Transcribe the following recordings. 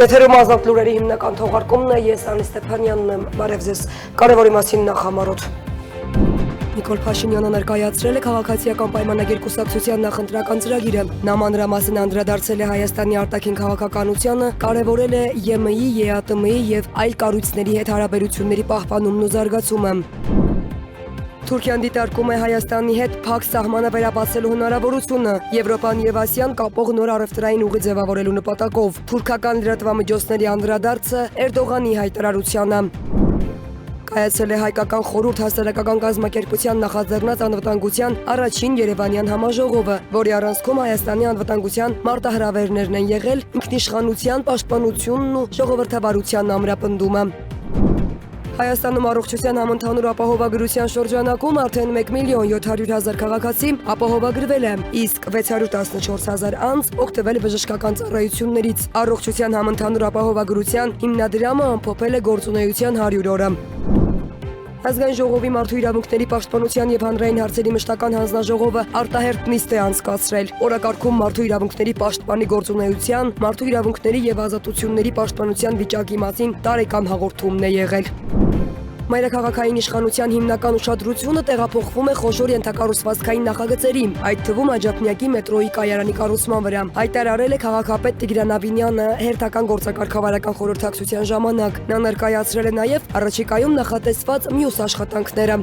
Եթերում ազատ լուրերի հիմնական թողարկումն է, ես Անի Ստեփանյանն եմ, բարև ձեզ, կարևորի մասին նախամարոտ։ Նիկոլ Փաշինյանը ներկայացրել է քաղաքացիական պայմանագիր կուսակցության նախընտրական ծրագիրը։ Նա մանրամասն անդրադարձել է Հայաստանի արտաքին քաղաքականությանը, կարևորել է ԵՄ-ի, ԵԱՏՄ-ի եւ այլ կառույցների հետ հարաբերությունների պահպանումն ու զարգացումը։ Թուրքիան դիտարկում է Հայաստանի հետ փակ սահմանը վերաբացելու հնարավորությունը, Եվրոպան եւ Ասիան կապող նոր առևտրային ուղի ձևավորելու նպատակով։ Թուրքական լրատվամիջոցների անդրադարձը Էրդողանի հայտարարությանը։ Կայացել է հայկական խորհուրդ հասարակական կազմակերպության նախաձեռնած անվտանգության առաջին երևանյան համաժողովը, որի առանցքում Հայաստանի անվտանգության մարտահրավերներն են եղել ինքնիշխանության պաշտպանությունն ու ժողովրդավարության ամրապնդումը։ Հայաստանում առողջության համընդհանուր ապահովագրության շրջանակում արդեն 1.700.000 քաղաքացի ապահովագրվել է, իսկ 614.000 անձ օգտվել բժշկական ծառայություններից։ Առողջության համընդհանուր ապահովագրության հիմնադրամը ամփոփել է գործունեության 100 օրը։ Ազգային ժողովի մարդու իրավունքների պաշտպանության եւ հանրային հարցերի մշտական հանձնաժողովը արտահերթ նիստ է անցկացրել։ Օրակարգում մարդու իրավունքների պաշտպանի գործունեության, մարդու իրավունքների եւ ազատությունների պաշտպանության վիճակի մասին տարեկան հաղորդումն է եղել։ Մայրաքաղաքային իշխանության հիմնական ուշադրությունը տեղափոխվում է խոշոր ենթակառուցվածքային նախագծերի, այդ թվում Աջափնյակի մետրոյի կայարանի կառուցման վրա, հայտարարել է քաղաքապետ Տիգրան Ավինյանը հերթական գործակարգավարական խորհրդակցության ժամանակ։ Նա ներկայացրել է նաև առաջիկայում նախատեսված մյուս աշխատանքները։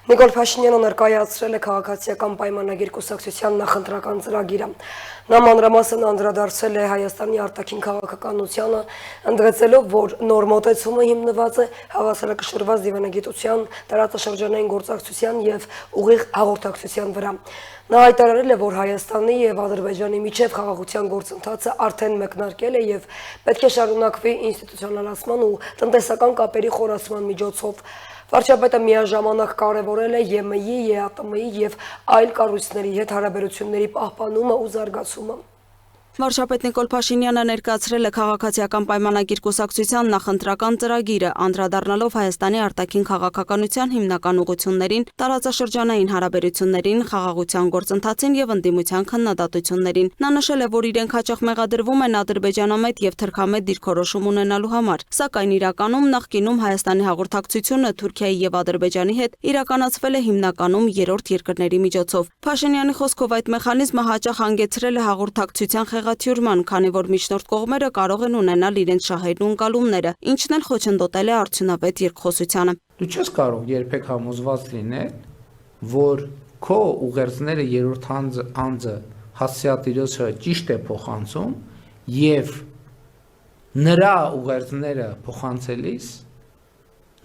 Նիկոլ Փաշինյանը ներկայացրել է քաղաքացիական պայմանագիր կուսակցության նախընտրական ծրագիրը։ Նա մանրամասն անդրադարձել է Հայաստանի արտաքին քաղաքականությանը, ընդգծելով, որ նոր մոտեցումը հիմնված է հավասարակշռված դիվանագիտության, տարածաշրջանային գործակցության եւ ուղիղ հաղորդակցության վրա։ Նա հայտարարել է, որ Հայաստանի եւ Ադրբեջանի միջև խաղաղության գործընթացը արդեն մեկնարկել է եւ պետք է շարունակվի ինստիտուցիոնալացման ու տնտեսական կապերի խորացման միջոցով։ Վարչապետը միաժամանակ կարևորել է ԵՄ-ի, ԵԱՏՄ-ի եւ այլ կառույցների հետ հարաբերությունների պահպանումը ու զարգացումը։ Վարչապետ Նիկոլ Փաշինյանը ներկայացրել է քաղաքացիական պայմանագիր կուսակցության նախընտրական ծրագիրը, անդրադառնալով Հայաստանի արտաքին քաղաքականության հիմնական ուղղություններին, տարածաշրջանային հարաբերություններին, խաղաղության գործընթացին եւ ընդդիմության քննադատություններին։ Նա նշել է, որ իրենք հաճախ մեղադրվում են ադրբեջանամետ եւ թրքամետ դիրքորոշում ունենալու համար, սակայն իրականում նախկինում Հայաստանի հաղորդակցությունը Թուրքիայի եւ Ադրբեջանի հետ իրականացվել է հիմնականում երրորդ երկրների միջոցով։ Փաշինյանի խոսքով այդ մեխանիզմը հաճախ հանգեցրել է հաղորդակցության խեղաթյուրման, քանի որ միջնորդ կողմերը կարող են ունենալ իրենց շահերն ու ընկալումները, ինչն էլ խոչընդոտել է արդյունավետ երկխոսությանը։ Դու չես կարող երբեք համոզված լինել, որ քո ուղերձները երրորդ անձը հասցեատիրոջը ճիշտ է փոխանցում եւ նրա ուղերձները փոխանցելիս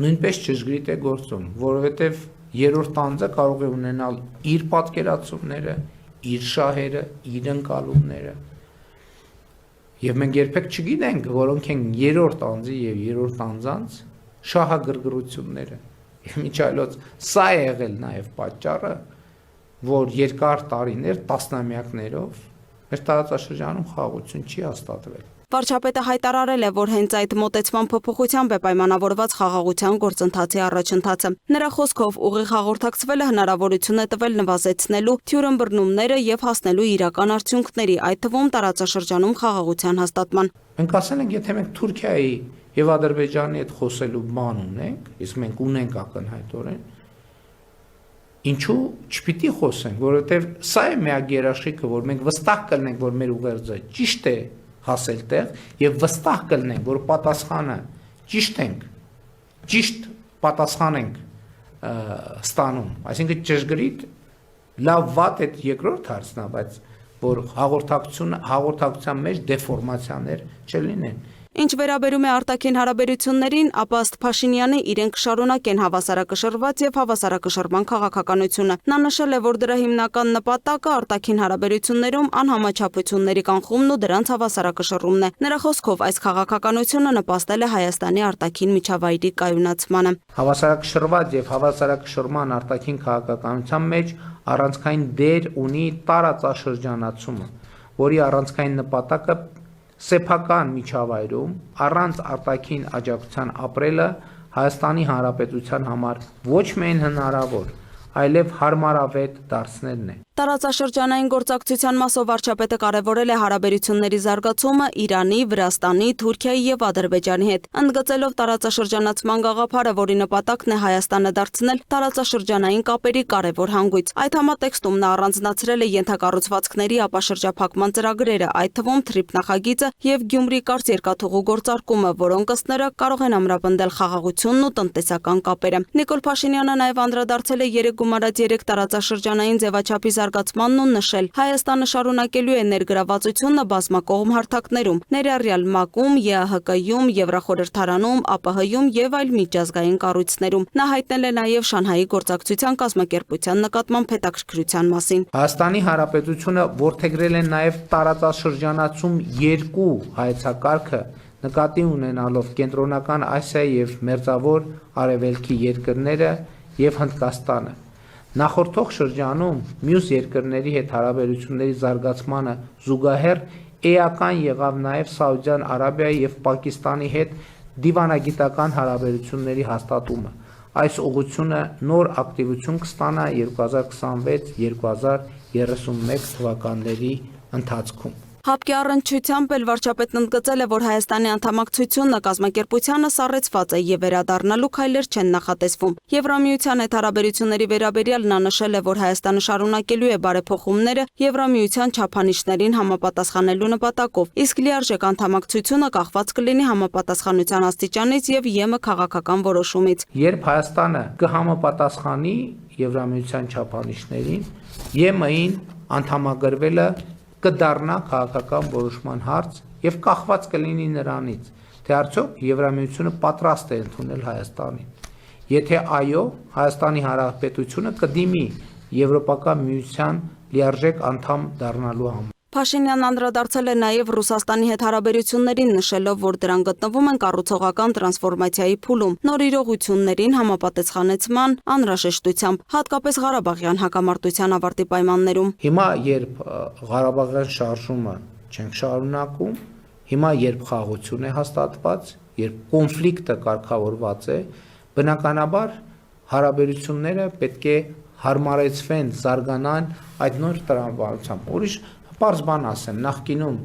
նույնպես ճշգրիտ է գործում, որովհետեւ երրորդ անձը կարող է ունենալ իր պատկերացումները, իր շահերը, իր ընկալումները։ Եվ մենք երբեք չգիտենք, որոնք են երրորդ անձի եւ երրորդ անձանց շահագրգռությունները։ Եվ միջ այլոց սա է եղել նաեւ պատճառը, որ երկար տարիներ, տասնամյակներով մեր տարածաշրջանում խաղաղություն չի հաստատվել։ Վարչապետը հայտարարել է, որ հենց այդ մոտեցման փոփոխությամբ է պայմանավորված խաղաղության գործընթացի առաջընթացը։ Նրա խոսքով ուղիղ հաղորդակցվելը հնարավորություն է տվել նվազեցնելու թյուրըմբռնումները եւ հասնելու իրական արդյունքների, այդ թվում տարածաշրջանում խաղաղության հաստատման։ Մենք ասել ենք, եթե մենք Թուրքիայի եւ Ադրբեջանի հետ խոսելու բան ունենք, իսկ մենք ունենք ակնհայտորեն, ինչու չպիտի խոսենք, որովհետեւ սա է միակ երաշխիքը, որ մենք վստահ կլինենք, որ մեր ուղերձը ճիշտ է հասել տեղ եւ վստահ կլինենք, որ պատասխանը ճիշտ ենք, ճիշտ պատասխան ենք ստանում, այսինքն ճշգրիտ լավ վատ է երկրորդ հարցն է, բայց որ հաղորդակցության մեջ դեֆորմացիաներ չլինեն։ Ինչ վերաբերում է արտաքին հարաբերություններին, ապա ըստ Փաշինյանի իրենք կշարունակեն հավասարակշռված եւ հավասարակշռման քաղաքականությունը։ Նա նշել է, որ դրա հիմնական նպատակը արտաքին հարաբերություններում անհամաչափությունների կանխումն ու դրանց հավասարակշռումն է։ Նրա խոսքով այս քաղաքականությունը նպաստել է Հայաստանի արտաքին միջավայրի կայունացմանը։ Հավասարակշռված եւ հավասարակշռման արտաքին քաղաքականության մեջ առանցքային դեր ունի տարածաշրջանացումը, որի առանցքային նպատակը սեփական միջավայրում առանց արտաքին աջակցության ապրելը Հայաստանի Հանրապետության համար ոչ միայն հնարավոր, այլև հարմարավետ դարձնելն է։ Տարածաշրջանային գործակցության մասով վարչապետը կարևորել է հարաբերությունների զարգացումը Իրանի, Վրաստանի, Թուրքիայի եւ Ադրբեջանի հետ, ընդգծելով տարածաշրջանացման գաղափարը, որի նպատակն է Հայաստանը դարձնել տարածաշրջանային կապերի կարևոր հանգույց։ Այդ համատեքստում նա առանձնացրել է ենթակառուցվածքների ապաշրջափակման ծրագրերը, այդ թվում թրիփ նախագիծը եւ Գյումրի-Կարց երկաթուղու գործարկումը, որոնք ըստ նրա կարող են ամրապնդել խաղաղությունն ու տնտեսական կապերը։ Նիկոլ Փաշինյանը նաեւ անդրադարձել է 3 գումարած 3 տարածաշրջանային ձևաչափի զարգացմանն ու նշել. Հայաստանը շարունակելու է ներգրավվածությունը բազմակողմ հարթակներում, ներառյալ ՄԱԿ-ում, ԵԱՀԿ-ում, Եվրախորհրդարանում, ԱՊՀ-ում եւ այլ միջազգային կառույցներում։ Նա հայտնել է նաեւ Շանհայի գործակցության կազմակերպության նկատմամբ հետաքրքրության մասին։ Հայաստանի Հանրապետությունը որդեգրել է նաեւ տարածաշրջանացում 2 հայեցակարգը, նկատի ունենալով Կենտրոնական Ասիայի եւ Մերձավոր Արևելքի երկրները եւ Հնդկաստանը։ Նախորդող շրջանում մյուս երկրների հետ հարաբերությունների զարգացմանը զուգահեռ էական եղավ նաև Սաուդյան Արաբիայի եւ Պակիստանի հետ դիվանագիտական հարաբերությունների հաստատումը։ Այս ուղղությունը նոր ակտիվություն կստանա 2026-2031 թվականների ընթացքում։ Հապկի առնչությամբ էլ վարչապետն ընդգծել է, որ Հայաստանի անդամակցությունը կազմակերպությանը սառեցված է եւ վերադառնալու քայլեր չեն նախատեսվում։ Եվրամիության հետ հարաբերությունների վերաբերյալ նա նշել է, որ Հայաստանը շարունակելու է բարեփոխումները Եվրամիության չափանիշներին համապատասխանելու նպատակով, իսկ լիարժեք անդամակցությունը կախված կլինի համապատասխանության աստիճանից եւ ԵՄ քաղաքական որոշումից։ Երբ Հայաստանը կհամապատասխանի Եվրամիության չափանիշներին, ԵՄ-ին անդամագրվելը կդառնա քաղաքական որոշման հարց եւ կախված կլինի նրանից, թե արդյոք Եվրամիությունը պատրաստ է ընդունել Հայաստանին։ Եթե այո, Հայաստանի Հանրապետությունը կդիմի Եվրոպական միության լիարժեք անդամ դառնալու համար։ Փաշինյանն անդրադարձել է նաև Ռուսաստանի հետ հարաբերություններին, նշելով, որ դրան գտնվում են կառուցողական տրանսֆորմացիայի փուլում, նոր իրողություններին համապատասխանեցման անհրաժեշտությամբ, հատկապես Ղարաբաղյան հակամարտության ավարտի պայմաններում։ Հիմա երբ Ղարաբաղյան շարժումը չենք շարունակում, հիմա երբ խաղաղություն է հաստատված, երբ կոնֆլիկտը կարգավորված է, բնականաբար հարաբերությունները պետք է հարմարեցվեն, զարգանան այդ նոր տրամաբանությամբ։ Ուրիշ պարզ բան ասեմ, նախկինում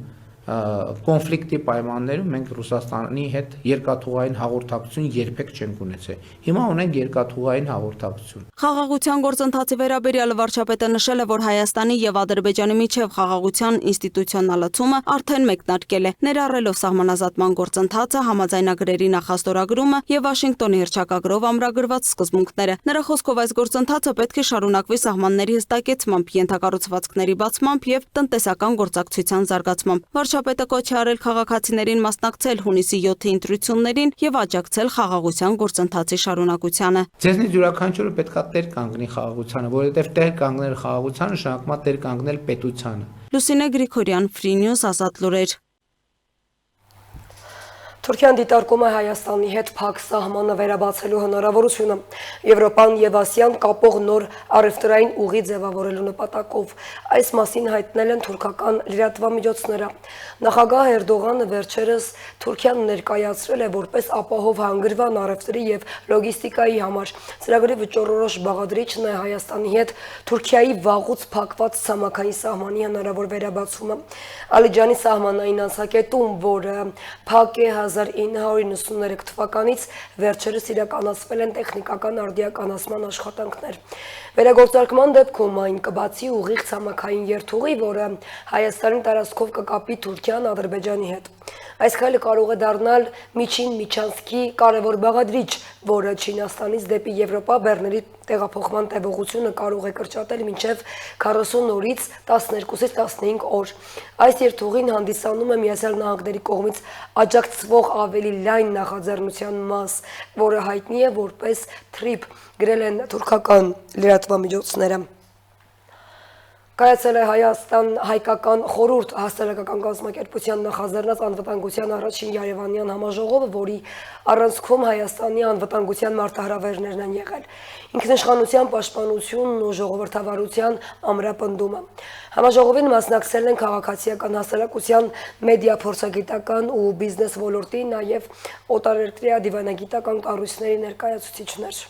կոնֆլիկտի պայմաններում մենք Ռուսաստանի հետ երկաթուղային հաղորդակցություն երբեք չենք ունեցել։ Հիմա ունենք երկաթուղային հաղորդակցություն։ Խաղաղության գործընթացի վերաբերյալ վարչապետը նշել է, որ Հայաստանի եւ Ադրբեջանի միջև խաղաղության ինստիտուցիոնալացումը արդեն մեկնարկել է, ներառելով սահմանազատման գործընթացը, համաձայնագրերի նախաստորագրումը եւ Վաշինգտոնի հռչակագրով ամրագրված սկզբունքները։ Նրա խոսքով այս գործընթացը պետք է շարունակվի սահմանների հստակեցմամբ, ենթակառուցվածքների բացմամբ եւ տնտեսական գործակցության զարգացմամբ։ Վարչապետը կոչ է արել քաղաքացիներին մասնակցել հունիսի 7-ի ընտրություններին եւ աջակցել խաղաղության գործընթացի շարունակությանը։ Ձեզնից յուրաքանչյուրը պետքա տեր կանգնի խաղաղությանը, որովհետեւ տեր կանգնել խաղաղությանը նշանակում է տեր կանգնել պետությանը։ Լուսինե Գրիգորյան, Free News, Ազատ լուրեր։ Թուրքիան դիտարկում է Հայաստանի հետ փակ սահմանը վերաբացելու հնարավորությունը, Եվրոպան եւ Ասիան կապող նոր առևտրային ուղի ձևավորելու նպատակով։ Այս մասին հայտնել են թուրքական լրատվամիջոցները։ Նախագահ Էրդողանը վերջերս Թուրքիան ներկայացրել է որպես ապահով հանգրվան առևտրի եւ լոգիստիկայի համար։ Ծրագրի վճռորոշ բաղադրիչն է Հայաստանի հետ Թուրքիայի վաղուց փակված ցամաքային սահմանի հնարավոր վերաբացումը։ Ալիջանի սահմանային անցակետում, որը փակ է 1993 թվականից վերջերս իրականացվել են տեխնիկական արդիականացման աշխատանքներ։ Վերագործարկման դեպքում այն կբացի ուղիղ ցամաքային երթուղի, որը Հայաստանի տարածքով կկապի Թուրքիան Ադրբեջանի հետ։ Այս քայլը կարող է դառնալ միջին միջանցքի կարևոր բաղադրիչ, որը Չինաստանից դեպի Եվրոպա բեռների տեղափոխման տևողությունը կարող է կրճատել մինչև 40 օրից 12-ից 15 օր։ Այս երթուղին հանդիսանում է Միացյալ Նահանգների կողմից աջակցվող ավելի լայն նախաձեռնության մաս, որը հայտնի է որպես TRIP, գրել են թուրքական լրատվամիջոցները։ Կայացել է Հայաստան-հայկական խորհուրդ հասարակական կազմակերպության նախաձեռնած անվտանգության առաջին Երևանյան համաժողովը, որի առանցքում Հայաստանի անվտանգության մարտահրավերներն են եղել, ինքնիշխանության պաշտպանությունն ու ժողովրդավարության ամրապնդումը։ Համաժողովին մասնակցել են քաղաքացիական հասարակության, մեդիա փորձագիտական ու բիզնես ոլորտի, նաև օտարերկրյա դիվանագիտական կառույցների ներկայացուցիչներ։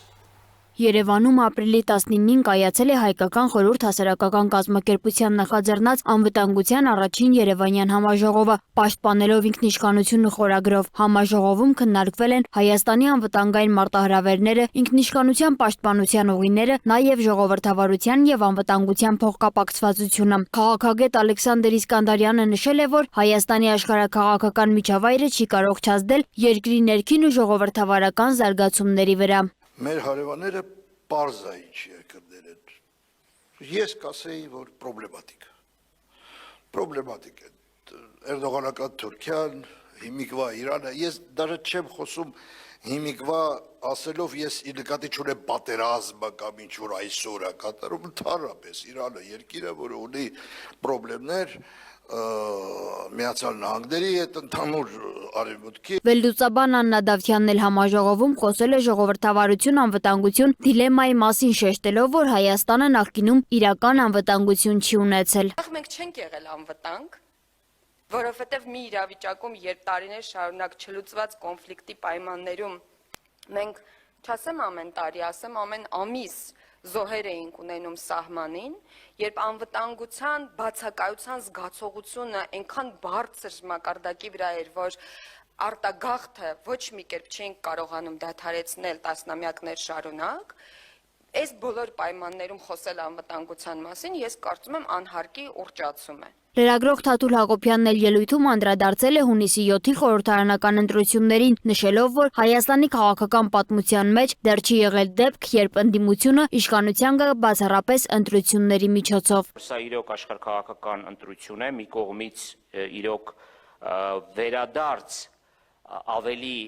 Երևանում ապրիլի 19-ին կայացել է հայկական խորհուրդ հասարակական կազմակերպության նախաձեռնած անվտանգության առաջին երևանյան համաժողովը, պաշտպանելով ինքնիշխանությունը խորագրով։ Համաժողովում քննարկվել են Հայաստանի անվտանգային մարտահրավերները, ինքնիշխանության պաշտպանության ուղիները, նաև ժողովրդավարության և անվտանգության փոխկապակցվածությունը։ Քաղաքագետ Ալեքսանդր Իսկանդարյանը նշել է, որ Հայաստանի աշխարհաքաղաքական միջավայրը չի կարող չազդել երկրի ներքին ու ժողովրդավարական զարգացումների վրա։ Մեր հարևանները պարզ է ինչ երկրներ են։ Ես կասեի, որ պրոբլեմատիկ է։ Էրդողանական Թուրքիան, հիմիկվա Իրանը, ես դեռ չեմ խոսում հիմիկվա ասելով ես ի նկատի չունեմ պատերազմը կամ ինչ որ այսօր է կատարում, ընդհանրապես Իրանը երկիր է, որը ունի պրոբլեմներ Միացյալ Նահանգների հետ ընդհանուր արևմուտքի։ Վերլուծաբան Աննա Դավթյանն էլ համաժողովում խոսել է ժողովրդավարություն անվտանգություն դիլեմայի մասին, շեշտելով, որ Հայաստանը նախկինում իրական անվտանգություն չի ունեցել։ Մենք չենք եղել անվտանգ, որովհետև մի իրավիճակում, երբ տարիներ շարունակ չլուծված կոնֆլիկտի պայմաններում մենք չասեմ ամեն տարի, ասեմ ամեն ամիս զոհեր էինք ունենում սահմանին, երբ անվտանգության բացակայության զգացողությունը այնքան բարձր մակարդակի վրա էր, որ արտագաղթը ոչ մի կերպ չենք կարողանում դադարեցնել տասնամյակներ շարունակ, այս բոլոր պայմաններում խոսել անվտանգության մասին, ես կարծում եմ անհարկի ուռճացում է։ Լրագրող Թաթուլ Հակոբյանն էլ ելույթում անդրադարձել է հունիսի 7-ի խորհրդարանական ընտրություններին, նշելով, որ Հայաստանի քաղաքական պատմության մեջ դեռ չի եղել դեպք, երբ ընդդիմությունը իշխանության գա բացառապես ընտրությունների միջոցով։ Սա իրոք աշխարհաքաղաքական ընտրություն է, մի կողմից իրոք վերադարձ ավելի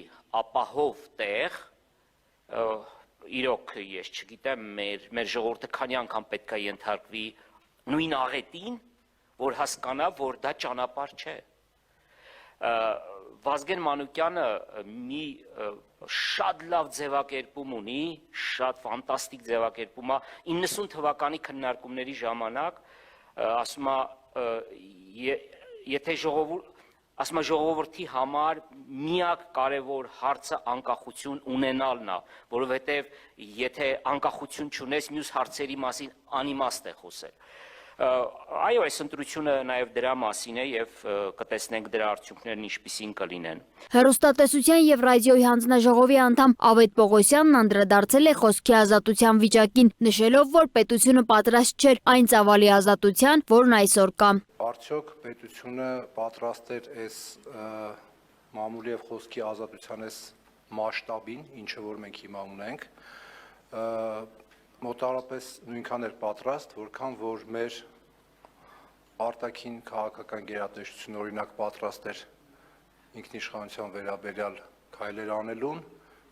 ապահով տեղ, իրոք ես չգիտեմ, մեր ժողովուրդը քանի անգամ պետք է ենթարկվի նույն աղետին, որ հասկանա, որ դա ճանապարհ չէ։ Վազգեն Մանուկյանը մի շատ լավ ձևակերպում ունի, շատ ֆանտաստիկ ձևակերպում է 90 թվականի քննարկումների ժամանակ, ասում է, եթե ժողովրդի համար միակ կարևոր հարցը անկախություն ունենալն է, որովհետև եթե անկախություն չունես, մյուս հարցերի մասին անիմաստ է խոսել։ Այո, այս ընտրությունը նաև դրա մասին է և կտեսնենք դրա արդյունքներն ինչպիսին կլինեն։ Հեռուստատեսության և ռադիոյի հանձնաժողովի անդամ Ավետ Պողոսյանն անդրադարձել է խոսքի ազատության վիճակին, նշելով, որ պետությունը պատրաստ չէր այն ծավալի ազատության, որն այսօր կա։ Արդյոք պետությունը պատրաստ էր այս մամուլի և խոսքի ազատության այս մասշտաբին, ինչը որ մենք հիմա ունենք, մոտավորապես նույնքան էր պատրաստ, որքան որ մեր արտաքին քաղաքական գերատեսչությունը օրինակ պատրաստ էր ինքնիշխանության վերաբերյալ քայլեր անելուն,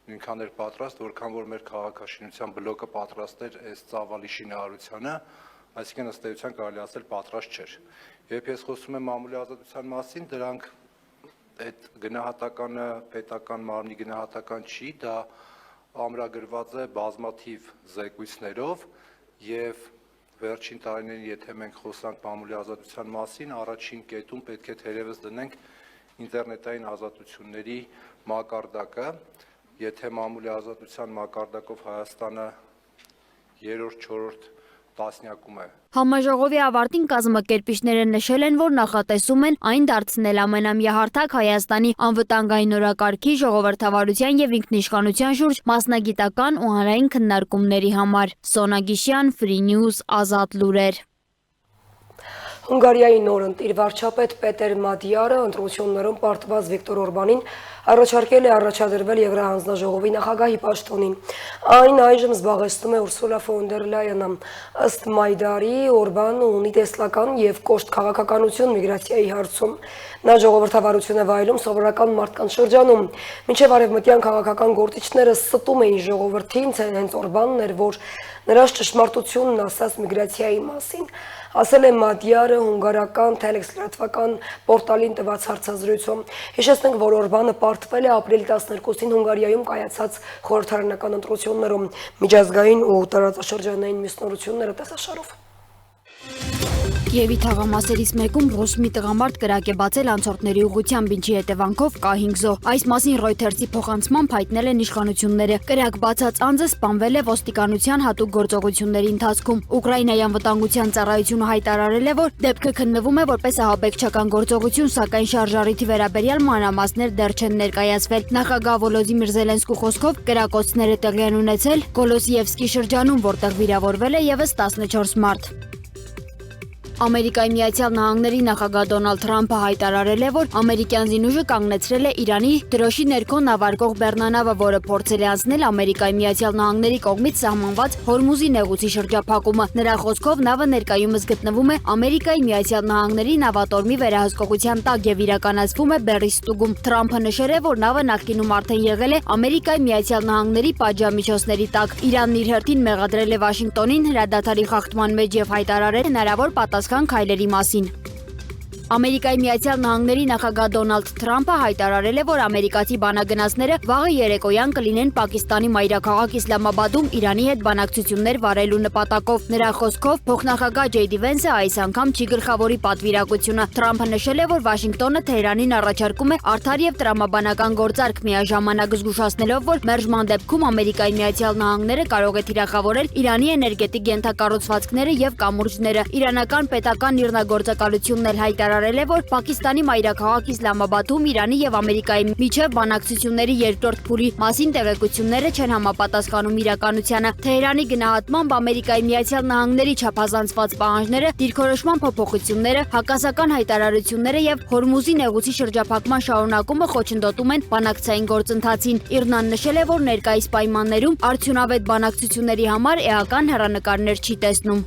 նույնքան էր պատրաստ, որքան որ մեր քաղաքաշինության բլոկը պատրաստ էր այս ծավալի շինարարությանը, այսինքն ըստ էության կարելի ասել պատրաստ չէր։ Երբ ես խոսում եմ մամուլի ազատության մասին, դրանք այդ գնահատականը պետական մարմնի գնահատական չի, դա ամրագրված է բազմաթիվ զեկույցներով և վերջին տարիներին, եթե մենք խոսանք մամուլի ազատության մասին, առաջին կետում պետք է թերևս դնենք ինտերնետային ազատությունների մակարդակը, եթե մամուլի ազատության մակարդակով Հայաստանը 3-4 տասնյակում է։ Համաժողովի ավարտին կազմակերպիչները նշել են, որ նախատեսում են այն դարձնել ամենամյա հարթակ Հայաստանի անվտանգային օրակարգի, ժողովրդավարության և ինքնիշխանության շուրջ մասնագիտական ու հանրային քննարկումների համար։ Սոնա Գիշյան, Free News, Ազատ լուրեր։ Հունգարիայի նոր ընտիր վարչապետ Պետեր Մադիարը ընտրություններում պարտված Վիկտոր Օրբանին առաջարկել է առաջադրվել Եվրահանձնաժողովի նախագահի պաշտոնին։ Այն այժմ զբաղեցնում է Ուրսուլա ֆոն դեր Լայենը։ Ըստ Մայդարի, Օրբանը ունի տեսլական և կոշտ քաղաքականություն միգրացիայի հարցում։ Նա ժողովրդավարություն է վայելում սովորական մարդկանց շրջանում։ Մինչև արևմտյան քաղաքական գործիչները ստում էին ժողովրդին, հենց Օրբանն էր, որ նրանց ճշմարտությունն ասաց միգրացիայի մասին, ասել է Մադիարը հունգարական Telex լրատվական պորտալին տված հարցազրույցում։ Հիշեցնենք, որ Օրբանը պարտվել է ապրիլի 12-ին Հունգարիայում կայացած խորհրդարանական ընտրություններում, միջազգային ու տարածաշրջանային մյուսնորությունները տեսաշարով։ Կիևի թաղամասերից մեկում ռուս մի տղամարդ կրակ է բացել անցորդների ուղղությամբ, ինչի հետևանքով կա 5 զոհ։ Այս մասին Reuters-ի փոխանցմամբ հայտնել են իշխանությունները։ Կրակ բացած անձը սպանվել է ոստիկանության հատուկ գործողությունների ընթացքում։ Ուկրաինայի անվտանգության ծառայությունը հայտարարել է, որ դեպքը քննվում է որպես ահաբեկչական գործողություն, սակայն շարժառիթի վերաբերյալ մանրամասներ դեռ չեն ներկայացվել։ Նախագահ Վոլոդիմիր Զելենսկու խոսքով կրակոցները տեղի են ունեցել Կոլոսիևսկի շրջանում, որտեղ վիրավորվել է ևս 14 մարդ։ Ամերիկայի Միացյալ Նահանգների նախագահ Դոնալդ Թրամփը հայտարարել է, որ ամերիկյան զինուժը կանգնեցրել է Իրանի դրոշի ներքո նավարկող բեռնանավը, որը փորձել է անցնել Ամերիկայի Միացյալ Նահանգների կողմից սահմանված Հորմուզի նեղուցի շրջափակումը։ Նրա խոսքով նավը ներկայումս գտնվում է Ամերիկայի Միացյալ Նահանգների նավատորմի վերահսկողության տակ եւ իրականացվում է Բերի ստուգում։ Թրամփը նշել է, որ նավը նախկինում արդեն եղել է Ամերիկայի Միացյալ Նահանգների պատժամիջոցների տակ։ Իրանն իր հերթին մեղադրել է Վաշինգտոնին հրադադարի խախտման մեջ եւ հայտարարել հնարավոր պատասխան քայլերի մասին։ Ամերիկայի Միացյալ Նահանգների նախագահ Դոնալդ Թրամփը հայտարարել է, որ ամերիկացի բանագնացները վաղը երեկոյան կլինեն Պակիստանի մայրաքաղաք Իսլամաբադում Իրանի հետ բանակցություններ վարելու նպատակով։ Նրա խոսքով փոխնախագահ Ջեյդի Վենսը այս անգամ չի գլխավորի պատվիրակությունը։ Թրամփը նշել է, որ Վաշինգտոնը Թեհրանին առաջարկում է արդար եւ տրամաբանական գործարք, միաժամանակ զգուշացնելով, որ մերժման դեպքում Ամերիկայի Միացյալ Նահանգները կարող է թիրախավորել Իրանի էներգետիկ ենթակառուցվածքները եւ կամուրջները։ Իրանական պետական իրնագործակալությունն էլ հայտարարել է, որ Պակիստանի մայրաքաղաք Իսլամաբադում Իրանի եւ Ամերիկայի միջև բանակցությունների երկրորդ փուլի մասին տեղեկությունները չեն համապատասխանում իրականությանը։ Թեհրանի գնահատմամբ Ամերիկայի Միացյալ Նահանգների չափազանցված պահանջները, դիրքորոշման փոփոխությունները, հակասական հայտարարությունները եւ Հորմուզի նեղուցի շրջափակման շարունակումը խոչընդոտում են բանակցային գործընթացին։ Իրանն նշել է, որ ներկայիս պայմաններում արդյունավետ բանակցությունների համար էական հեռանկարներ չի տեսնում։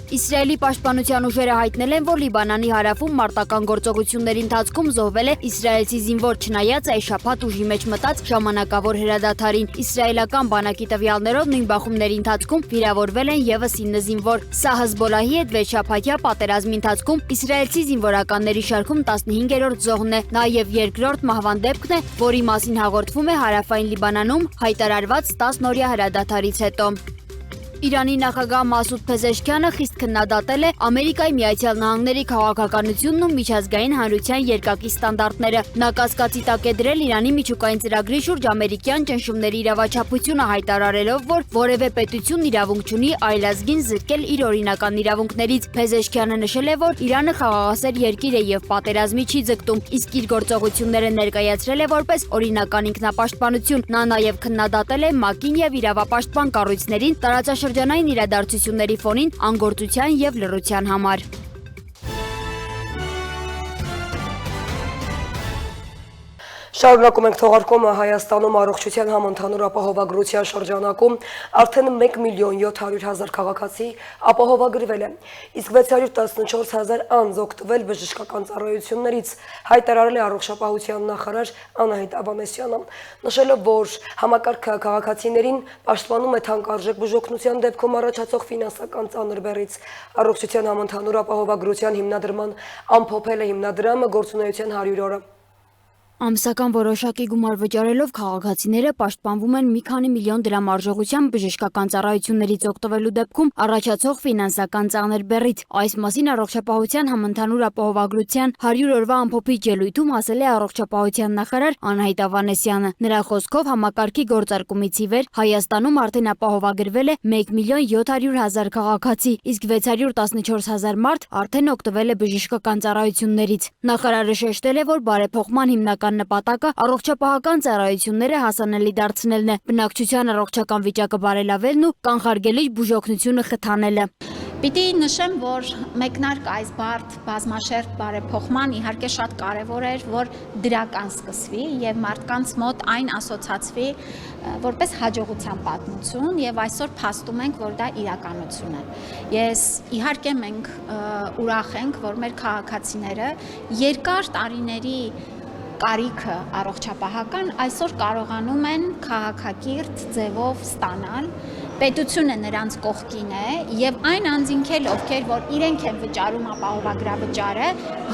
Իսրայելի պաշտպանության ուժերը հայտնել են, որ Լիբանանի հարավում մարտական գործողությունների ընթացքում զոհվել է իսրայելցի զինվոր, չնայած այս շաբաթ ուժի մեջ մտած ժամանակավոր հրադադարին։ Իսրայելական բանակի տվյալներով նույն բախումների ընթացքում վիրավորվել են ևս 9 զինվոր։ Սա Հեզբոլահի հետ վեցշաբաթյա պատերազմի ընթացքում իսրայելցի զինվորականների շարքում 15-րդ զոհն է, նաև երկրորդ մահվան դեպքն է, որի մասին հաղորդվում է Հարավային Լիբանանում հայտարարված 10-օրյա հրադադարից հետո։ Իրանի նախագահ Մասուդ Փեզեշքյանը խիստ քննադատել է Ամերիկայի Միացյալ Նահանգների քաղաքականությունն ու միջազգային հանրության երկակի ստանդարտները։ Նա կասկածի տակ է դրել Իրանի միջուկային ծրագրի շուրջ ամերիկյան ճնշումների իրավաչափությունը, հայտարարելով, որ որևէ պետություն իրավունք չունի այլազգին զրկել իր օրինական իրավունքներից։ Փեզեշքյանը նշել է, որ Իրանը խաղաղասեր երկիր է եւ պատերազմի չի ձգտում, իսկ իր գործողությունները ներկայացրել է որպես օրինական ինքնապաշտպանություն։ Նա նաև քննադատել է ՄԱԿ-ին եւ իրավապաշտպան կառույցներին տարածաշրջանային իրադարձությունների ֆոնին անգործության եւ լռության համար։ Շարունակում ենք թողարկումը Հայաստանում առողջության համընդհանուր ապահովագրության շրջանակում արդեն 1.700.000 քաղաքացի ապահովագրվել է, իսկ 614.000 անձ օգտվել բժշկական ծառայություններից, հայտարարել է առողջապահության նախարար Անահիտ Ավանեսյանը, նշելով, որ համակարգը քաղաքացիներին պաշտպանում է թանկարժեք բուժօգնության դեպքում առաջացող ֆինանսական ծանր բեռից։ Առողջության համընդհանուր ապահովագրության հիմնադրման ամփոփել է հիմնադրամը գործունեության 100 օրը։ Ամսական որոշակի գումար վճարելով քաղաքացիները պաշտպանվում են մի քանի միլիոն դրամ արժողությամբ բժշկական ծառայություններից օգտվելու դեպքում առաջացող ֆինանսական ծանր բեռից։ Այս մասին առողջապահության համընդհանուր ապահովագրության 100 օրվա ամփոփիչ ելույթում ասել է առողջապահության նախարար Անահիտ Ավանեսյանը։ Նրա խոսքով համակարգի գործարկումից ի վեր Հայաստանում արդեն ապահովագրվել է 1.700.000 քաղաքացի, իսկ 614.000 մարդ արդեն օգտվել է բժշկական ծառայություններից։ Նախարարը շեշտել է, որ բարեփոխման հիմնական նպատակը առողջապահական ծառայությունները հասանելի դարձնելն է, բնակչության առողջական վիճակը բարելավելն ու կանխարգելիչ բուժօգնությունը խթանելը։ Պիտի նշեմ, որ մեկնարկ այս բարդ բազմաշերտ բարեփոխման իհարկե շատ կարևոր էր, որ դրական սկսվի եւ մարդկանց մոտ այն ասոցացվի որպես հաջողության պատմություն եւ այսօր փաստում ենք, որ դա իրականություն է։ Ես իհարկե մենք ուրախ ենք, որ մեր քաղաքացիները երկար տարիների կարիքը առողջապահական այսօր կարողանում են քաղաքակիրթ ձևով ստանալ, պետությունը նրանց կողքին է եւ այն անձինք էլ, ովքեր որ իրենք են վճարում ապահովագրավճարը,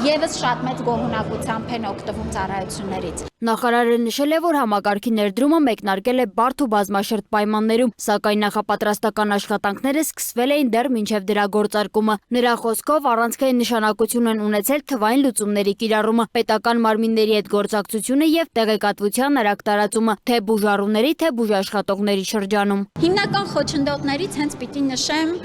եւս շատ մեծ գոհունակությամբ են օգտվում ծառայություններից։ Նախարարը նշել է, որ համակարգի ներդրումը մեկնարկել է բարդ ու բազմաշերտ պայմաններում, սակայն նախապատրաստական աշխատանքները սկսվել էին դեռ մինչև դրա գործարկումը։ Նրա խոսքով առանցքային նշանակություն են ունեցել թվային լուծումների կիրառումը, պետական մարմինների հետ գործակցությունը եւ տեղեկատվության արագ տարածումը, թե բուժառուների, թե բուժաշխատողների շրջանում։ Հիմնական խոչընդոտներից հենց պիտի նշեմ,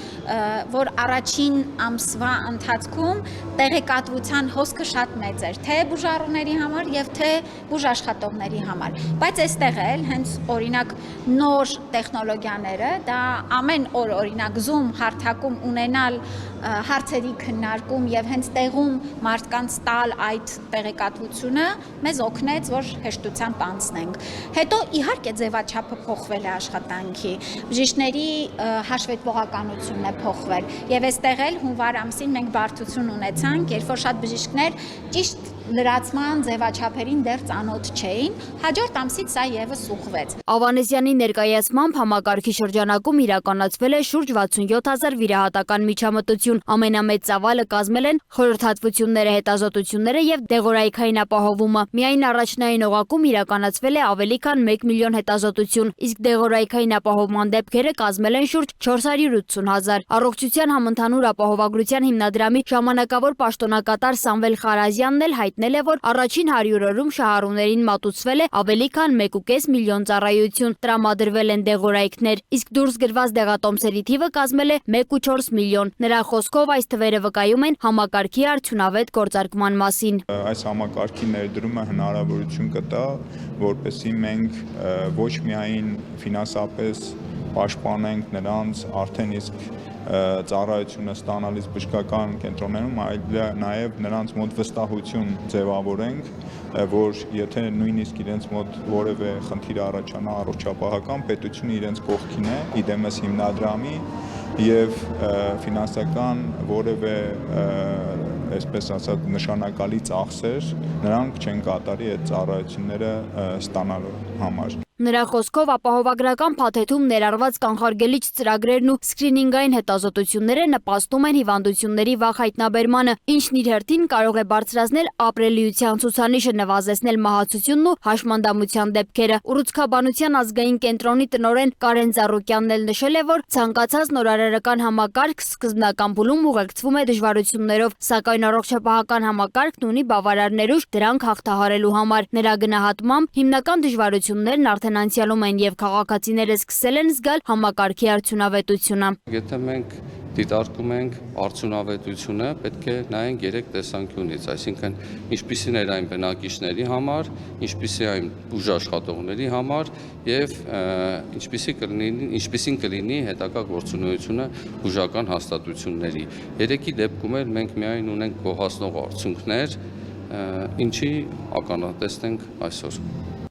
որ առաջին ամսվա ընթացքում տեղեկատվության հոսքը շատ մեծ էր, թե բուժառուների համար եւ թե բուժաշխատողների համար, բայց այստեղ էլ հենց օրինակ նոր տեխնոլոգիաները, դա ամեն օր օրինակ Zoom հարթակում ունենալ հարցերի քննարկում եւ հենց տեղում մարդկանց տալ այդ տեղեկատվությունը մեզ օգնեց, որ հեշտությամբ անցնենք։ Հետո իհարկե ձևաչափը փոխվել է աշխատանքի, բժիշկների հաշվետվողականությունն է փոխվել եւ այստեղ էլ հունվար ամսին մենք բարդություն ունեցանք, երբ որ շատ բժիշկներ ճիշտ լրացման ձևաչափերին դեռ ծանոթ չէին, հաջորդ ամսից սա եւս ուղղվեց։ Ավանեսյանի ներկայացմամբ համակարգի շրջանակում իրականացվել է շուրջ 67000 վիրահատական միջամտություն։ Ամենամեծ ծավալը կազմել են խորհրդատվությունները, հետազոտությունները եւ դեղորայքային ապահովումը։ Միայն առաջնային օղակում իրականացվել է ավելի քան 1 միլիոն հետազոտություն, իսկ դեղորայքային ապահովման դեպքերը կազմել են շուրջ 480,000։ Առողջության համընդհանուր ապահովագրության հիմնադրամի ժամանակավոր պաշտոնակատար Սամվել Խարազյանն էլ հայտնել է, որ առաջին 100 օրում շահառուներին մատուցվել է ավելի քան 1.5 միլիոն ծառայություն, տրամադրվել են դեղորայքներ, իսկ դուրս գրված դեղատոմսերի թիվը կազմել է 1.4 միլիոն։ Նրա խոսքով այս թվերը վկայում են համակարգի արդյունավետ գործարկման մասին։ Այս համակարգի ներդրումը հնարավորություն կտա, որպեսզի մենք ոչ միայն ֆինանսապես պաշտպանենք նրանց արդեն իսկ ծառայությունը ստանալիս բժշկական կենտրոններում, այլ նաև նրանց մոտ վստահություն ձևավորենք, որ եթե նույնիսկ իրենց մոտ որևէ խնդիր առաջանա առողջապահական, պետությունը իրենց կողքին է, իդեմս հիմնադրամի եւ ֆինանսական որևէ այսպես ասած նշանակալի ծախսեր նրանք չեն կատարի այդ ծառայությունները ստանալու համար։ Նրա խոսքով ապահովագրական փաթեթում ներառված կանխարգելիչ ծրագրերն ու սկրինինգային հետազոտությունները նպաստում են հիվանդությունների վաղ հայտնաբերմանը, ինչն իր հերթին կարող է բարձրացնել ապրելիության ցուցանիշը, նվազեցնել մահացությունն ու հաշմանդամության դեպքերը։ Ուռուցքաբանության ազգային կենտրոնի տնօրեն Կարեն Ծառուկյանն էլ նշել է, որ ցանկացած նորարարական համակարգ սկզբնական փուլում ուղեկցվում է դժվարություններով, սակայն առողջապահական համակարգն ունի բավարար ներուժ դրանք հաղթահարելու համար։ Նրա գնահատմամբ հիմնական դժվարություններն արդեն անցյալում են եւ քաղաքացիները սկսել են զգալ համակարգի արդյունավետությունը։ Եթե մենք դիտարկում ենք արդյունավետությունը, պետք է նայենք 3 տեսանկյունից, այսինքն ինչպիսին էր այն բնակիչների համար, ինչպիսի այն բուժաշխատողների համար եւ ինչպիսին կլինի հետագա գործունեությունը բուժական հաստատությունների։ Երեքի դեպքում էլ մենք միայն ունենք գոհացնող արդյունքներ, ինչի ականատեսն ենք այսօր։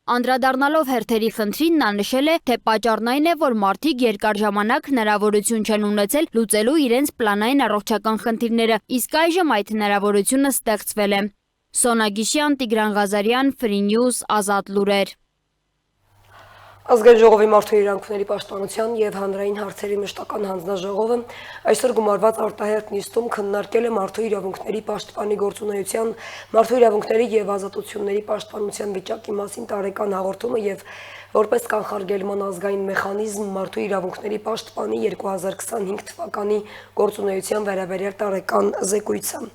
Անդրադառնալով հերթերի խնդրին, նա նշել է, թե պատճառն այն է, որ մարդիկ երկար ժամանակ հնարավորություն չեն ունեցել լուծելու իրենց պլանային առողջական խնդիրները, իսկ այժմ այդ հնարավորությունը ստեղծվել է։ Սոնա Գիշյան, Տիգրան Ղազարյան, Free News, Ազատ լուրեր։ Ազգային ժողովի մարդու իրավունքների պաշտպանության եւ հանրային հարցերի մշտական հանձնաժողովը այսօր գումարված արտահերթ նիստում քննարկել է մարդու իրավունքների պաշտպանի գործունեության, մարդու իրավունքների եւ ազատությունների պաշտպանության վիճակի մասին տարեկան հաղորդումը եւ որպես կանխարգելման ազգային մեխանիզմ մարդու իրավունքների պաշտպանի 2025 թվականի գործունեության վերաբերյալ տարեկան զեկույցը։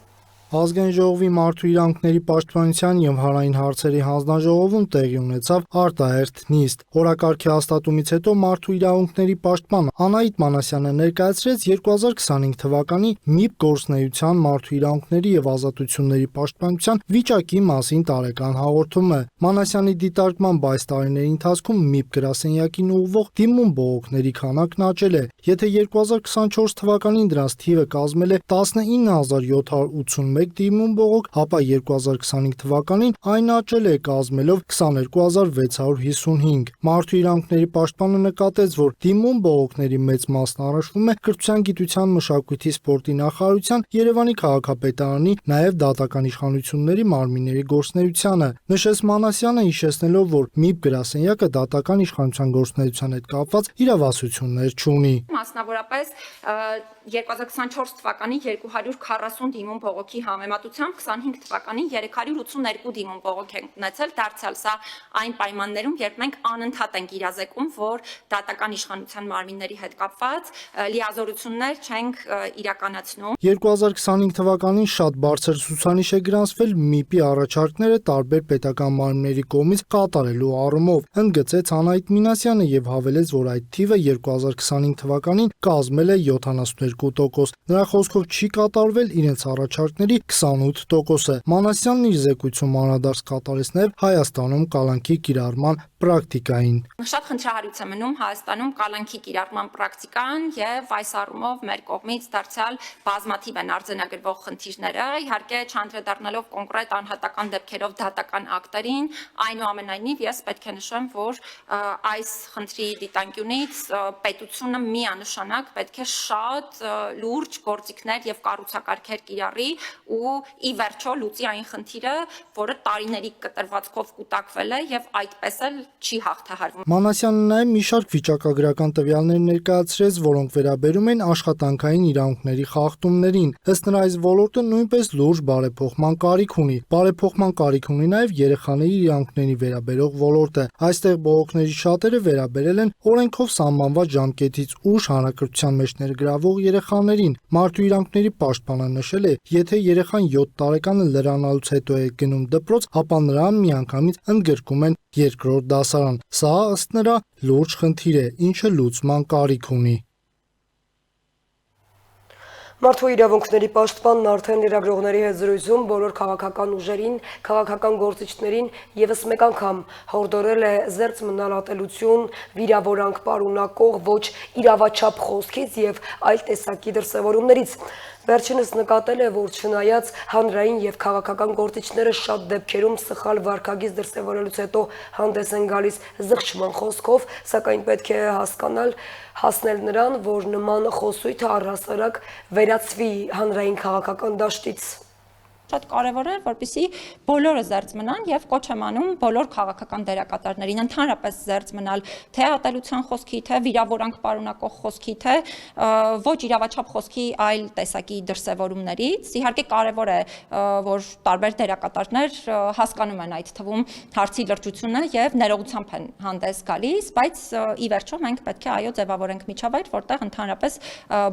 Ազգային ժողովի մարդու իրավունքների պաշտպանության եւ հանրային հարցերի հանձնաժողովում տեղի ունեցավ արտահերթ նիստ։ Օրակարգի հաստատումից հետո մարդու իրավունքների պաշտպան Անահիտ Մանասյանը ներկայացրեց 2025 թվականի ՄԻՊ գործունեության մարդու իրավունքների եւ ազատությունների պաշտպանության վիճակի մասին տարեկան հաղորդումը։ Մանասյանի դիտարկմամբ այս տարիների ընթացքում ՄԻՊ գրասենյակին ուղղվող դիմում բողոքների քանակն աճել է։ Եթե 2024 թվականին դրանց թիվը կազմել է 19781 դիմում բողոք, ապա 2025 թվականին այն աճել է կազմելով 22655։ Մարդու իրավունքների պաշտպանը նկատեց, որ դիմում բողոքների մեծ մասն առնչվում է կրթության, գիտության, մշակույթի, սպորտի նախարարության, Երևանի քաղաքապետարանի, նաև դատական իշխանությունների մարմինների գործունեությանը։ Նշեց Մանասյանը, հիշեցնելով, որ ՄԻՊ գրասենյակը դատական իշխանության գործունեության հետ կապված իրավասություններ չունի։ Մասնավորապես 2024 թվականի 240 դիմում բողոքի համեմատությամբ 25 թվականի 382 դիմում բողոք ենք ունեցել, դարձյալ սա այն պայմաններում, երբ մենք անընդհատ ենք իրազեկում, որ դատական իշխանության մարմինների հետ կապված լիազորություններ չենք իրականացնում։ 2025 թվականին շատ բարձր ցուցանիշ է գրանցվել ՄԻՊ-ի առաջարկները տարբեր պետական մարմինների կողմից կատարելու առումով, ընդգծեց Անահիտ Մինասյանը եւ հավելեց, որ այդ թիվը 2025 թվականին կազմել է 72%։ Նրա խոսքով չի կատարվել իրենց առաջարկների 28%-ը։ Մանասյանն իր զեկույցում անդրադարձ կատարեց նաեւ Հայաստանում կալանքի կիրառման պրակտիկային։ Շատ խնդրահարույց է մնում Հայաստանում կալանքի կիրառման պրակտիկան եւ այս առումով մեր կողմից դարձյալ բազմաթիվ են արձանագրվող խնդիրները, իհարկե չանդրադառնալով կոնկրետ անհատական դեպքերով դատական ակտերին, այնուամենայնիվ ես պետք է նշեմ, որ այս խնդրի դիտանկյունից պետությունը միանշանակ պետք է շատ լուրջ գործիքներ եւ կառուցակարգեր կիրառի ու ի վերջո լուծի այն խնդիրը, որը տարիների կտրվածքով կուտակվել է եւ այդպես էլ չի հաղթահարվում։ Մանասյանը նաեւ մի շարք վիճակագրական տվյալներ ներկայացրեց, որոնք վերաբերում են աշխատանքային իրավունքների խախտումներին։ Ըստ նրա, այս ոլորտը նույնպես լուրջ բարեփոխման կարիք ունի։ Բարեփոխման կարիք ունի նաեւ երեխաների իրավունքների վերաբերող ոլորտը։ Այստեղ բողոքների շատերը վերաբերել են օրենքով սահմանված ժամկետից ուշ հանրակրթության մեջ ներգրավող երեխաներին։ Մարդու իրավունքների պաշտպանը նշել է, եթե երեխան 7 տարեկանը լրանալուց հետո է գնում դպրոց, ապա նրան միանգամից ընդգրկում են երկրորդ դասարան։ Սա ըստ նրա լուրջ խնդիր է, ինչը լուծման կարիք ունի։ Մարդու իրավունքների պաշտպանն արդեն լրագրողների հետ զրույցում բոլոր քաղաքական ուժերին, քաղաքական գործիչներին եւս մեկ անգամ հորդորել է զերծ մնալ ատելություն, վիրավորանք պարունակող ոչ իրավաչափ խոսքից եւ այլ տեսակի դրսեւորումներից։ Վերջինս նկատել է, որ չնայած հանրային եւ քաղաքական գործիչները շատ դեպքերում սխալ վարքագիծ դրսեւորելուց հետո հանդես են գալիս զղջման խոսքով, սակայն պետք է հասնել նրան, որ նման խոսույթը առհասարակ վերածվի հանրային քաղաքական դաշտից։ Շատ կարևոր է, որպեսզի բոլորը զերծ մնան եւ կոչ եմ անում բոլոր քաղաքական դերակատարներին ընդհանրապես զերծ մնալ թե ատելության խոսքի, թե վիրավորանք պարունակող խոսքի, թե ոչ իրավաչափ խոսքի այլ տեսակի դրսևորումներից։ Իհարկե կարևոր է, որ տարբեր դերակատարներ հասկանում են այդ թվում հարցի լրջությունը եւ ներողությամբ են հանդես գալիս, բայց ի վերջո մենք պետք է այո ձևավորենք միջավայր, որտեղ ընդհանրապես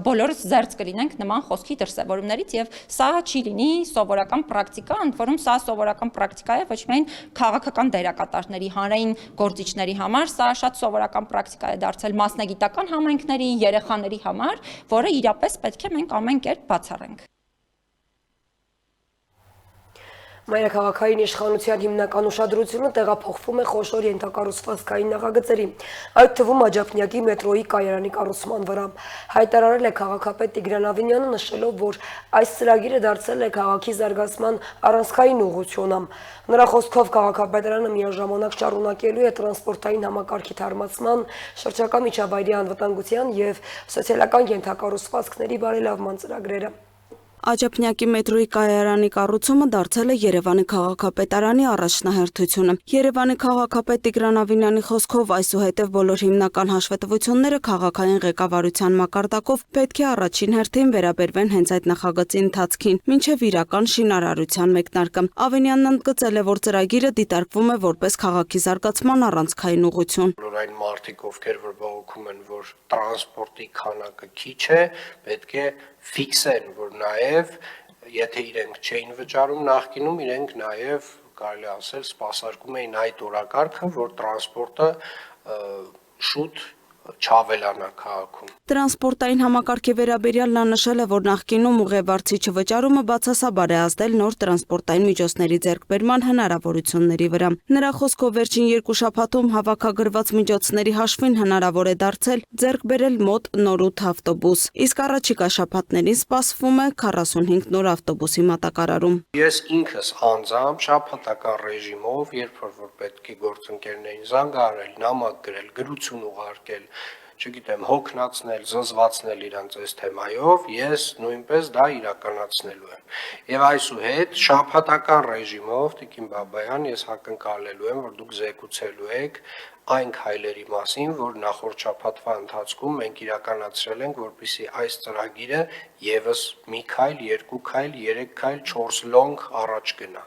բոլորս զերծ կլինենք նման խոսքի դրսևորումներից եւ սա չի լինի սովորական պրակտիկա, ընդ որում սա սովորական պրակտիկա է ոչ միայն քաղաքական դերակատարների, հանրային գործիչների համար, սա շատ սովորական պրակտիկա է դարձել մասնագիտական համայնքների, երեխաների համար, որը իրապես պետք է մենք ամեն կերպ բացառենք։ Մայրաքաղաքային իշխանության հիմնական ուշադրությունը տեղափոխվում է խոշոր ենթակառուցվածքային նախագծերի, այդ թվում Աջափնյակի մետրոյի կայարանի կառուցման վրա։ Հայտարարել է քաղաքապետ Տիգրան Ավինյանը, նշելով, որ այս ծրագիրը դարձել է քաղաքի զարգացման առանցքային ուղղությունը։ Նրա խոսքով քաղաքապետարանը միաժամանակ շարունակելու է տրանսպորտային համակարգի թարմացման, շրջակա միջավայրի անվտանգության եւ սոցիալական ենթակառուցվածքների բարելավման ծրագրերը։ Աջափնյակի մետրոյի կայարանի կառուցումը դարձել է Երևանի քաղաքապետարանի առաջնահերթությունը։ Երևանի քաղաքապետ Տիգրան Ավինյանի խոսքով այսուհետև բոլոր հիմնական հաշվետվությունները քաղաքային ղեկավարության մակարդակով պետք է առաջին հերթին վերաբերվեն հենց այդ նախագծի ընթացքին, մինչև իրական շինարարության մեկնարկը։ Ավինյանն ընդգծել է, որ ծրագիրը դիտարկվում է որպես քաղաքի զարգացման առանցքային ուղղություն։ Բոլոր այն մարդիկ, ովքեր որ բողոքում են, որ տրանսպորտի քանակը քիչ է, պետք է ֆիքսեն, որ նաև եթե իրենք չէին վճարում նախկինում, իրենք նաև կարելի ասել սպասարկում էին այդ օրակարգը, որ տրանսպորտը շուտ չավելանա քաղաքում։ Տրանսպորտային համակարգի վերաբերյալ նա նշել է, որ նախկինում ուղևորցի չվճարումը բացասաբար է ազդել նոր տրանսպորտային միջոցների ձեռքբերման հնարավորությունների վրա։ Նրա խոսքով վերջին 2 շաբաթում հավաքագրված միջոցների հաշվին հնարավոր է դարձել ձեռք բերել մոտ նոր 8 ավտոբուս, իսկ առաջիկա շաբաթներին սպասվում է 45 նոր ավտոբուսի մատակարարում։ Ես ինքս անձամբ շաբաթական ռեժիմով, երբ որ պետք է գործընկերներին զանգահարել, նամակ գրել, գրություն ուղարկել, չգիտեմ, հոգնածնել, զզվացնել իրանց այս թեմայով, ես նույնպես դա իրականացնելու եմ։ Եվ այսուհետ շաբաթական ռեժիմով Տիկին Բաբայան ես ակնկալելու եմ, որ դուք զեկուցելու եք այն քայլերի մասին, որ նախորդ շաբաթվա ընթացքում մենք իրականացրել ենք, որպեսզի այս ծրագիրը եւս մի քայլ, երկու քայլ, 3 քայլ, 4 լոնգ առաջ գնա։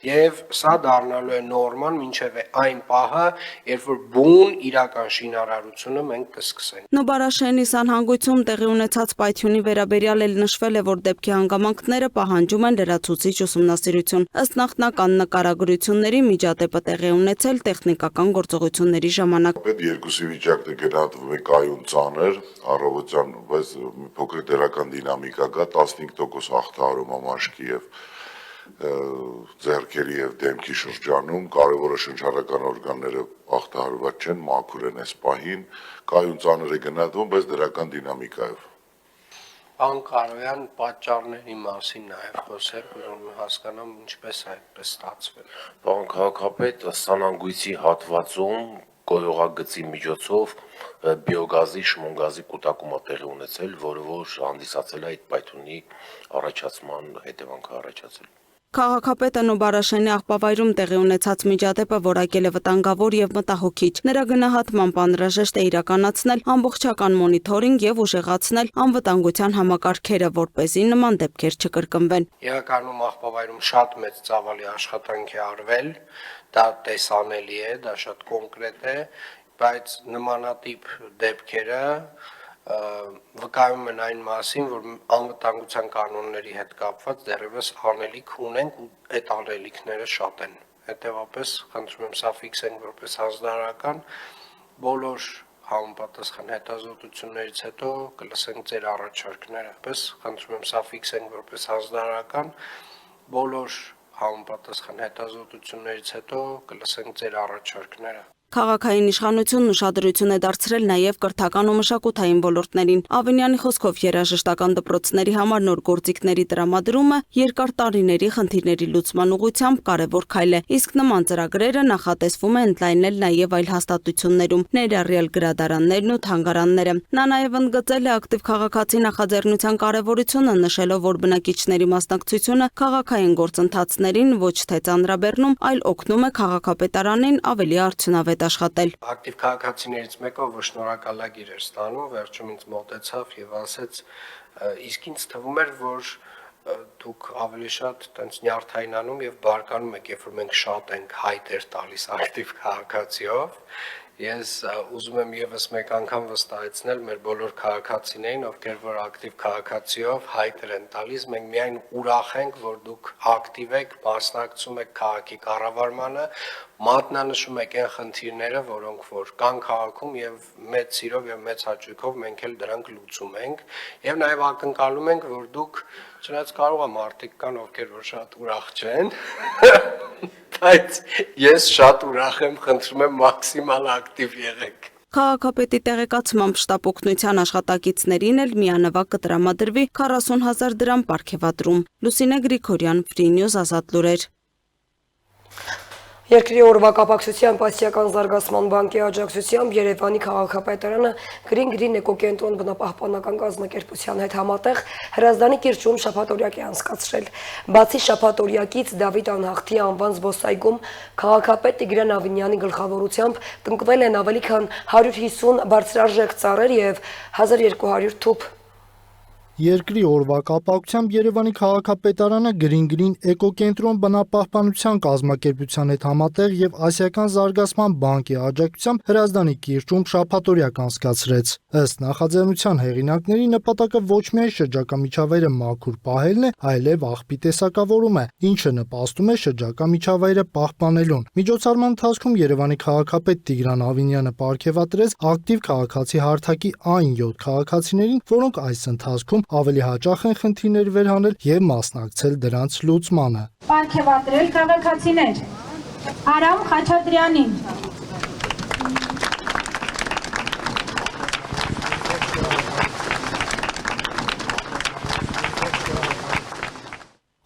Եվ սա դառնալու է նորման մինչև այն պահը, երբ որ բուն իրական շինարարությունը մենք կսկսենք։ Նոբարաշենի սանհանգույցում տեղի ունեցած պայթյունի վերաբերյալ էլ նշվել է, որ դեպքի հանգամանքները պահանջում են լրացուցիչ ուսումնասիրություն։ Ըստ նախնական նկարագրությունների միջադեպը տեղի ունեցել տեխնիկական գործողությունների ժամանակ։ Այդ երկուսի վիճակն է գնահատվում է կայուն ծանր, առավոտյան, բայց մի փոքր դերական դինամիկա կա, 15% հաղթահարում ամաշկի եւ ձեռքերի եւ դեմքի շրջանում, կարևորը շնչառական օրգանները հաղթահարված չեն, մաքուր են այս պահին, կայուն ծանր է գնահատվում, բայց դրական դինամիկայով։ Պարոն Կարոյան, պատճառների մասին նաև խոսել, որ հասկանամ ինչպես է այդպես ստացվել։ Պարոն քաղաքապետ, սանանգույցի հատվածում գոյողագծի միջոցով բիոգազի, շմոնգազի կուտակում է տեղի ունեցել, որը որ հանդիսացել է այդ պայթյունի առաջացման հետևանքը առաջացել։ Քաղաքապետը Նոբարաշենի աղբավայրում տեղի ունեցած միջադեպը որակել է վտանգավոր եւ մտահոգիչ։ Նրա գնահատմամբ անհրաժեշտ է իրականացնել ամբողջական մոնիթորինգ եւ ուժեղացնել անվտանգության համակարգերը, որպեսզի նման դեպքեր չկրկնվեն։ Իրականում աղբավայրում շատ մեծ ծավալի աշխատանք է արվել, դա տեսանելի է, դա շատ կոնկրետ է, բայց նմանատիպ դեպքերը վկայում են այն մասին, որ անվտանգության կանոնների հետ կապված դեռևս անելիք ունենք ու այդ անելիքները շատ են։ Հետևաբար խնդրում եմ սա ֆիքսենք որպես հանձնարարական, բոլոր համապատասխան հետազոտություններից հետո կլսենք ձեր առաջարկները։ Պես խնդրում եմ սա ֆիքսենք որպես հանձնարարական, բոլոր համապատասխան հետազոտություններից հետո կլսենք ձեր առաջարկները։ Քաղաքային իշխանությունն ուշադրություն է դարձրել նաև կրթական ու մշակութային ոլորտներին։ Ավինյանի խոսքով երաժշտական դպրոցների համար նոր գործիքների տրամադրումը երկար տարիների խնդիրների լուծման ուղղությամբ կարևոր քայլ է, իսկ նման ծրագրերը նախատեսվում է ընդլայնել նաև այլ հաստատություններում, ներառյալ գրադարաններն ու թանգարանները։ Նա նաև ընդգծել է ակտիվ քաղաքացի նախաձեռնության կարևորությունը, նշելով, որ բնակիչների մասնակցությունը քաղաքային գործընթացներին ոչ թե ծանրաբեռնում, այլ օգնում է քաղաքապետարանին ավելի արդյունավետ աշխատել։ Ակտիվ քաղաքացիներից մեկը, որ շնորհակալագիր էր ստանում, վերջում ինձ մոտեցավ եւ ասեց, իսկ ինձ թվում էր, որ դուք ավելի շատ տենց նյարդայնանում եւ բարկանում եք, երբ որ մենք շատ ենք հայտեր տալիս ակտիվ քաղաքացիով։ Ես ուզում եմ եւս մեկ անգամ վստահեցնել մեր բոլոր քաղաքացիներին, ովքեր որ ակտիվ քաղաքացիով հայտեր են տալիս, մենք միայն ուրախ ենք, որ դուք ակտիվ եք, մասնակցում եք քաղաքի կառավարմանը, մատնանշում եք այն խնդիրները, որոնք որ կան քաղաքում եւ մեծ սիրով եւ մեծ հաճույքով մենք էլ դրանք լուծում ենք եւ նաեւ ակնկալում ենք, որ դուք չնայած կարող է մարդիկ կան, ովքեր որ շատ ուրախ չեն, բայց ես շատ ուրախ եմ, խնդրում եմ մաքսիմալ ակտիվ եղեք։ Քաղաքապետի տեղեկացմամբ շտապ օգնության աշխատակիցներին էլ միանվագ կտրամադրվի 40,000 դրամ պարգևատրում։ Լուսինե Գրիգորյան, Free News, Ազատ լուրեր։ Երկրի օրվա կապակցությամբ Ասիական զարգացման բանկի աջակցությամբ Երևանի քաղաքապետարանը Green էկոկենտրոն բնապահպանական կազմակերպության հետ համատեղ Հրազդանի կիրճում շաբաթօրյակ է անցկացրել։ Բացի շաբաթօրյակից Դավիթ Անհախտի անվան զբոսայգում քաղաքապետ Տիգրան Ավինյանի գլխավորությամբ տնկվել են ավելի քան 150 բարձրարժեք ծառեր եւ 1200 թուփ։ Երկրի օրվա կապակցությամբ Երևանի քաղաքապետարանը Green էկոկենտրոն բնապահպանության կազմակերպության հետ համատեղ եւ Ասիական զարգացման բանկի աջակցությամբ Հրազդանի կիրճում շաբաթօրյակ անցկացրեց։ Ըստ նախաձեռնության հեղինակների նպատակը ոչ միայն շրջակա միջավայրը մաքուր պահելն է, այլև աղբի տեսակավորում է, ինչը նպաստում է շրջակա միջավայրը պահպանելուն։ Միջոցառման ընթացքում Երևանի քաղաքապետ Տիգրան Ավինյանը պարգևատրեց ակտիվ քաղաքացի հարթակի այն 7 քաղաքացիներին, որոնք այս ընթացքում ավելի հաճախ են խնդիրներ վերհանել եւ մասնակցել դրանց լուծմանը։ Պարգևատրել քաղաքացիներ Արամ Խաչատրյանին,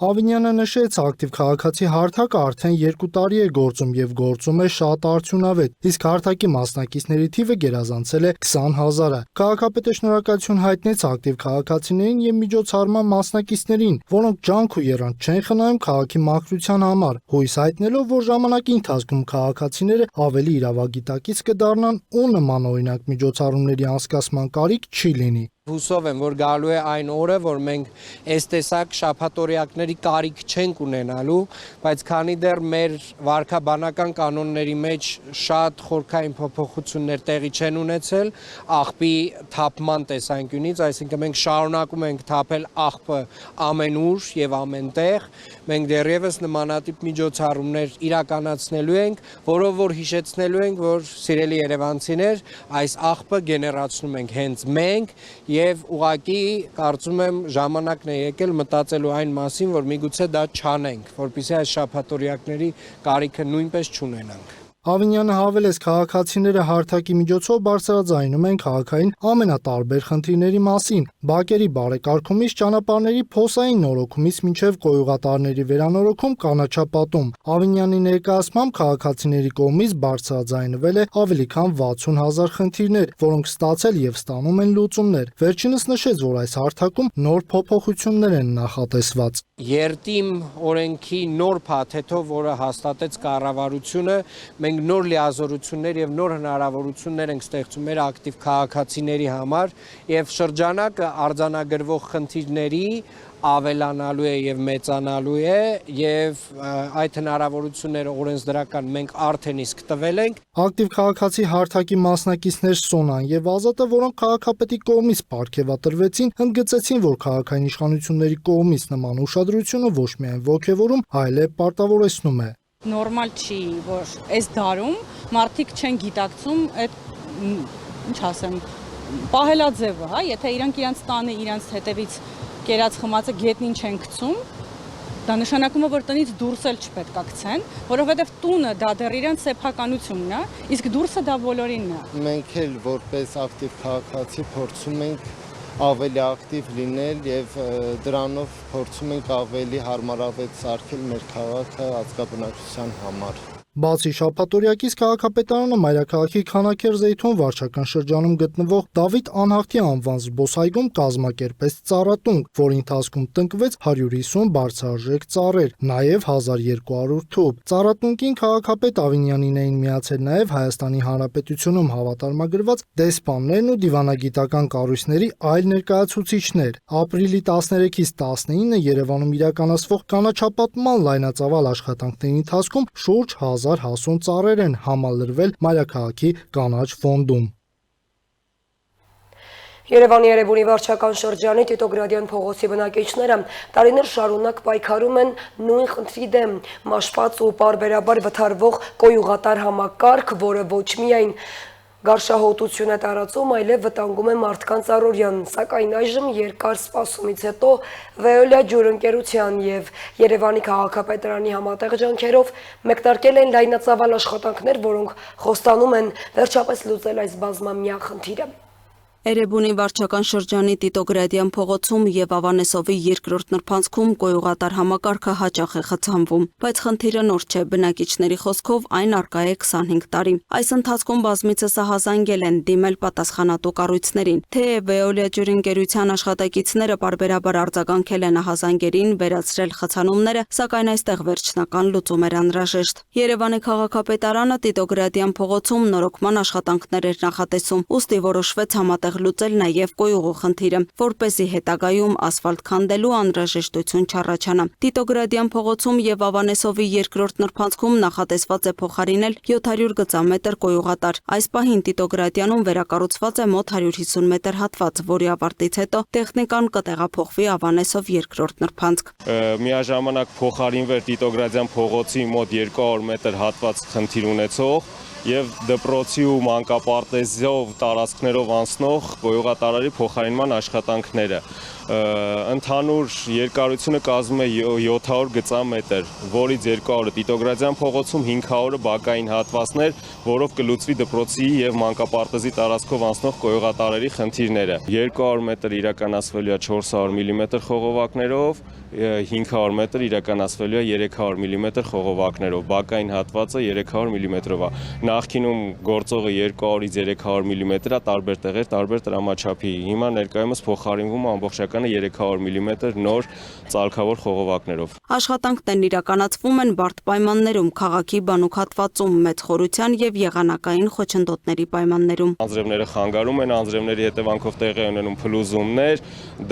Ավինյանը նշեց, ակտիվ քաղաքացի հարթակը արդեն 2 տարի է գործում եւ գործում է շատ արդյունավետ, իսկ հարթակի մասնակիցների թիվը գերազանցել է 20,000-ը։ Քաղաքապետը շնորհակալություն հայտնեց ակտիվ քաղաքացիներին եւ միջոցառման մասնակիցներին, որոնք ջանք ու եռանդ չեն խնայում քաղաքի մաքրության համար, հույս հայտնելով, որ ժամանակի ընթացքում քաղաքացիները ավելի իրավագիտակից կդառնան ու նմանօրինակ միջոցառումների անցկացման կարիք չի լինի։ Հուսով եմ, որ գալու է այն օրը, որ մենք այս տեսակ շաբաթօրյակների կարիք չենք ունենալու, բայց քանի դեռ մեր վարքաբանական կանոնների մեջ շատ խորքային փոփոխություններ տեղի չեն ունեցել, աղբի թափման տեսանկյունից, այսինքն մենք շարունակում ենք թափել աղբը ամենուր եւ ամենտեղ, մենք դեռևս նմանատիպ միջոցառումներ իրականացնելու ենք, որով որ հիշեցնելու ենք, որ սիրելի երևանցիներ, այս աղբը գեներացնում ենք հենց մենք Եվ ուղղակի կարծում եմ ժամանակն է եկել մտածելու այն մասին, որ միգուցե դա չանենք, որպեսզի այս շաբաթօրյակների կարիքը նույնպես չունենանք։ Ավինյանը հավելեց, քաղաքացիները հարթակի միջոցով բարձրաձայնում են քաղաքային ամենատարբեր խնդիրների մասին՝ բակերի բարեկարգումից ճանապարհների փոսային նորոգումից մինչև կոյուղատարների վերանորոգում կանաչապատում։ Ավինյանի ներկայացմամբ քաղաքացիների կողմից բարձրաձայնվել է ավելի քան 60,000 խնդիրներ, որոնք ստացել եւ ստանում են լուծումներ։ Վերջինս նշեց, որ այս հարթակում նոր փոփոխություններ են նախատեսված։ Երտիմ օրենքի նոր փաթեթով, որը հաստատեց կառավարությունը, մենք նոր լիազորություններ եւ նոր հնարավորություններ ենք ստեղծում մեր ակտիվ քաղաքացիների համար եւ շրջանակը արձանագրվող խնդիրների ավելանալու է եւ մեծանալու է եւ այդ հնարավորությունները օրենսդրական մենք արդեն իսկ տվել ենք։ Ակտիվ քաղաքացի հարթակի մասնակիցներ Սոնան եւ Ազատը, որոնք քաղաքապետի կողմից պարգևատրվեցին, ընդգծեցին, որ քաղաքային իշխանությունների կողմից նման ուշադրությունը ոչ միայն ոգևորում, այլև պարտավորեցնում է։ Նորմալ չի, որ այս դարում մարդիկ չեն գիտակցում այդ, ինչ ասեմ, պահելաձևը, հա, եթե իրանք իրանց տանը իրանց հետևից կերած խմածը գետնին չեն գցում, դա նշանակում է, որ տնից դուրս էլ չպետք է գցեն, որովհետև տունը դա դեռ իրանց սեփականությունն է, իսկ դուրսը դա բոլորինն է։ Մենք էլ որպես ակտիվ քաղաքացի փորձում ենք ավելի ակտիվ լինել եւ դրանով փորձում ենք ավելի հարմարավետ սարքել մեր քաղաքը ազգաբնակչության համար։ Բացի շաբաթօրյակից քաղաքապետարանը մայրաքաղաքի Քանաքեր-Զեյթուն վարչական շրջանում գտնվող Դավիթ Անհախտի անվան զբոսայգում կազմակերպեց ծառատունկ, որի ընթացքում տնկվեց 150 բարձրարժեք ծառեր, նաև 1200 թուփ։ Ծառատունկին քաղաքապետ Ավինյանին էին միացել նաև Հայաստանի Հանրապետությունում հավատարմագրված դեսպաններն ու դիվանագիտական կառույցների այլ ներկայացուցիչներ։ Ապրիլի 13-ից 19-ը Երևանում իրականացվող կանաչապատման լայնածավալ աշխատանքների ընթացքում շուրջ 1000 հասուն ծառեր են համալրվել մայրաքաղաքի կանաչ ֆոնդում։ Երևանի Երևանի վարչական շրջանի Տիտոգրադյան փողոցի բնակիչները տարիներ շարունակ պայքարում են նույն խնդրի դեմ՝ մաշված ու պարբերաբար վթարվող կոյուղատար համակարգ, որը ոչ միայն գարշահոտություն է տարածում, այլև վտանգում է մարդկանց առօրյան, սակայն այժմ երկար սպասումից հետո Veolia ջուրընկերության եւ Երևանի քաղաքապետարանի համատեղ ջանքերով մեկնարկել են լայնածավալ աշխատանքներ, որոնք խոստանում են վերջապես լուծել այս բազմամյա խնդիրը։ Էրեբունի վարչական շրջանի Տիտոգրադյան փողոցում եւ Ավանեսովի երկրորդ նրբանցքում կոյուղատար համակարգը հաճախ է խցանվում, բայց խնդիրը նոր չէ, բնակիչների խոսքով այն առկա է 25 տարի։ Այս ընթացքում բազմիցս ահազանգել են, դիմել պատասխանատու կառույցներին, թեև Veolia ջուրընկերության աշխատակիցները պարբերաբար արձագանքել են ահազանգերին, վերացրել խցանումները, սակայն այստեղ վերջնական լուծում էր անհրաժեշտ։ Երևանի քաղաքապետարանը Տիտոգրադյան փողոցում նորոգման աշխատանքներ էր նախատեսում, ուստի որոշվեց համատեղ լուծել նաև կոյուղու խնդիրը, որպեսզի հետագայում ասֆալտ քանդելու անհրաժեշտություն չառաջանա։ Տիտոգրադյան փողոցում եւ Ավանեսովի երկրորդ նրբանցքում նախատեսված է փոխարինել 700 գծամետր կոյուղատար։ Այս պահին Տիտոգրադյանում վերակառուցված է մոտ 150 մետր հատված, որի ավարտից հետո տեխնիկան կտեղափոխվի Ավանեսով երկրորդ նրբանցք։ Միաժամանակ փոխարինվեր Տիտոգրադյան փողոցի մոտ 200 մետր հատված խնդիր ունեցող եւ դպրոցի ու մանկապարտեզով տարածքներով անցնող գոյուղատարարի փոխարինման աշխատանքները։ Ընդհանուր երկարությունը կազմում է 700 գծամետր, որից 200-ը Տիտոգրադյան փողոցում, 500-ը բակային հատվածներ, որով կլուծվի դպրոցի եւ մանկապարտեզի տարածքով անցնող գոյուղատարարի խնդիրները։ 200 մետր իրականացվելու է 400 մմ խողովակներով, 500 մետր իրականացվելու է 300 մմ խողովակներով, բակային հատվածը 300 մմ-ով է։ Նախկինում գործողը 200-ից 300 մմ-ը տարբեր տեղեր, տարբեր տրամաչափի։ Հիմա ներկայումս փոխարինվում է ամբողջականը 300 մմ նոր ծալքավոր խողովակներով։ Աշխատանքներն իրականացվում են բարդ պայմաններում, քաղաքի բանուկ հատվածում, մեծ խորության եւ եղանակային խոչընդոտների պայմաններում։ Անձրևները խանգարում են, անձրևների հետևանքով տեղի ունենում փլուզումներ,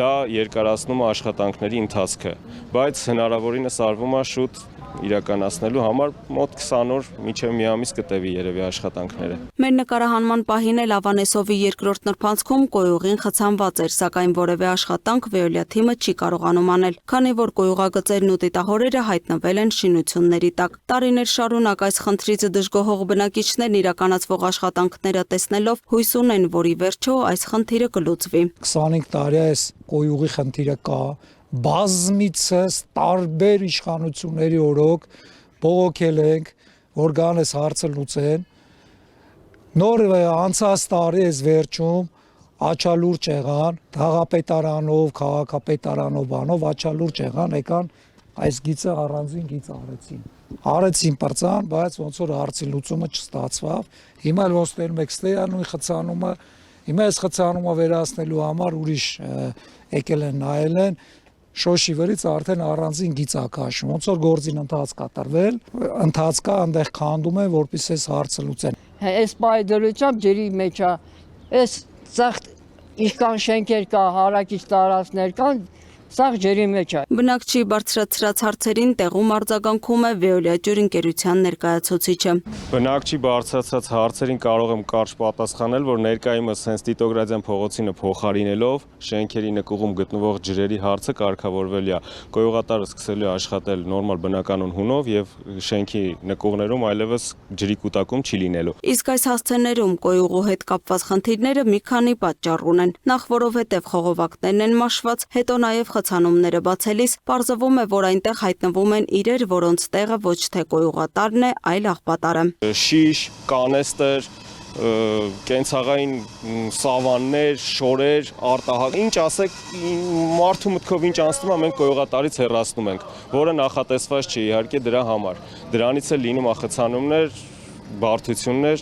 դա երկարացնում է աշխատանքների ընթացքը, բայց հնարավորինս արվում է շուտ իրականացնելու համար մոտ 20 օր մինչև մի ամիս կտևի երևի աշխատանքները։ Մեր նկարահանման պահին էլ Ավանեսովի երկրորդ նրբանցքում կոյուղին խցանված էր, սակայն որևէ աշխատանք Veolia թիմը չի կարողանում անել, քանի որ կոյուղագծերն ու դիտահորերը հայտնվել են շինությունների տակ։ Տարիներ շարունակ այս խնդրից դժգոհող բնակիչներն իրականացվող աշխատանքները տեսնելով հույս ունեն, որ ի վերջո այս խնդիրը կլուծվի։ 25 տարի է այս կոյուղի խնդիրը կա, բազմիցս տարբեր իշխանությունների օրոք բողոքել ենք, որ գան այս հարցը լուծեն։ Նոր անցած տարի այս վերջում աչալուրջ եղան, քաղաքապետարանով, քաղաքապետարանով բանով աչալուրջ եղան, եկան այս գիծը առանձին գիծ արեցին պրծան, բայց ոնց որ հարցի լուծումը չստացվավ։ Հիմա էլ ոնց տերում եք ստեան ու խցանումը, հիմա այս խցանումը վերացնելու համար ուրիշ եկել են նայել են, շոշի վրից արդեն առանձին գիծ է քաշում, ոնց որ գործին ընթաց կատարվել, ընթացքա այնտեղ քանդում են, որպեսզի այս հարցը լուծեն։ Այս բայդրությամբ ջրի մեջ է, այս ցախ ինչքան շենքեր կա, հարակից տարածքներ կան, սաղ ջրի մեջ է։ Բնակչի բարձրացրած հարցերին տեղում արձագանքում է Veolia ջուր ընկերության ներկայացուցիչը։ Բնակչի բարձրացած հարցերին կարող եմ կարճ պատասխանել, որ ներկայումս հենց Տիտոգրադյան փողոցինը փոխարինելով շենքերի նկուղում գտնվող ջրերի հարցը կարգավորվել է։ Կոյուղատարը սկսել է աշխատել նորմալ բնականon հունով եւ շենքի նկուղներում այլևս ջրի կուտակում չի լինելու։ Իսկ այս հասցեներում կոյուղու հետ կապված խնդիրները մի քանի պատճառ ունեն։ Նախ որովհետեւ խողովակներն են մաշված, հետո նաեւ խցանումները բացելիս պարզվում է, որ այնտեղ հայտնվում են իրեր, որոնց տեղը ոչ թե կոյուղատարն է, այլ աղբատարը։ Շիշ, կանեստր, կենցաղային սավաններ, շորեր, արտահակ, ինչ ասեք, մարդու մտքով ինչ անցնում է, մենք կոյուղատարից հեռացնում ենք, որը նախատեսված չի իհարկե դրա համար։ Դրանից է լինում խցանումներ, բարդություններ,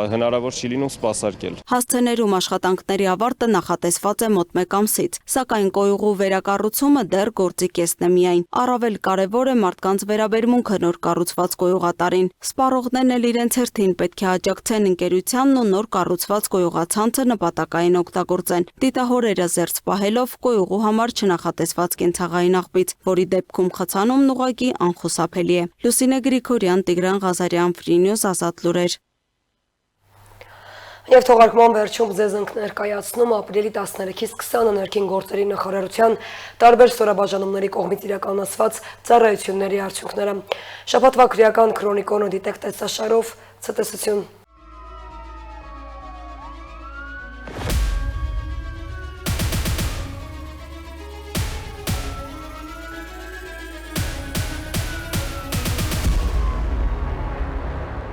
հնարավոր չի լինում սպասարկել։ Հասցեներում աշխատանքների ավարտը նախատեսված է մոտ 1 ամսից, սակայն կոյուղու վերակառուցումը դեռ գործի կեսն է միայն։ Առավել կարևոր է մարդկանց վերաբերմունքը նոր կառուցված կոյուղատարին։ Սպառողներն էլ իրենց հերթին պետք է աջակցեն ընկերությանն ու նոր կառուցված կոյուղացանցը նպատակային օգտագործեն։ Դիտահորերը զերծ պահելով կոյուղու համար չնախատեսված կենցաղային աղբից, որի դեպքում խցանումն ուղղակի անխուսափելի է։ Լուսինե Գրիգորյան, Տիգրան Ղազարյան, Free News, Ազատ լուրեր։ Եվ թողարկման վերջում ձեզ ենք ներկայացնում ապրիլի 13-ից 20-ը ներքին գործերի նախարարության տարբեր ստորաբաժանումների կողմից իրականացված ծառայությունների արդյունքները։ Շաբաթվա քրեական քրոնիկոնը դիտեք տեսաշարով, ցտեսություն։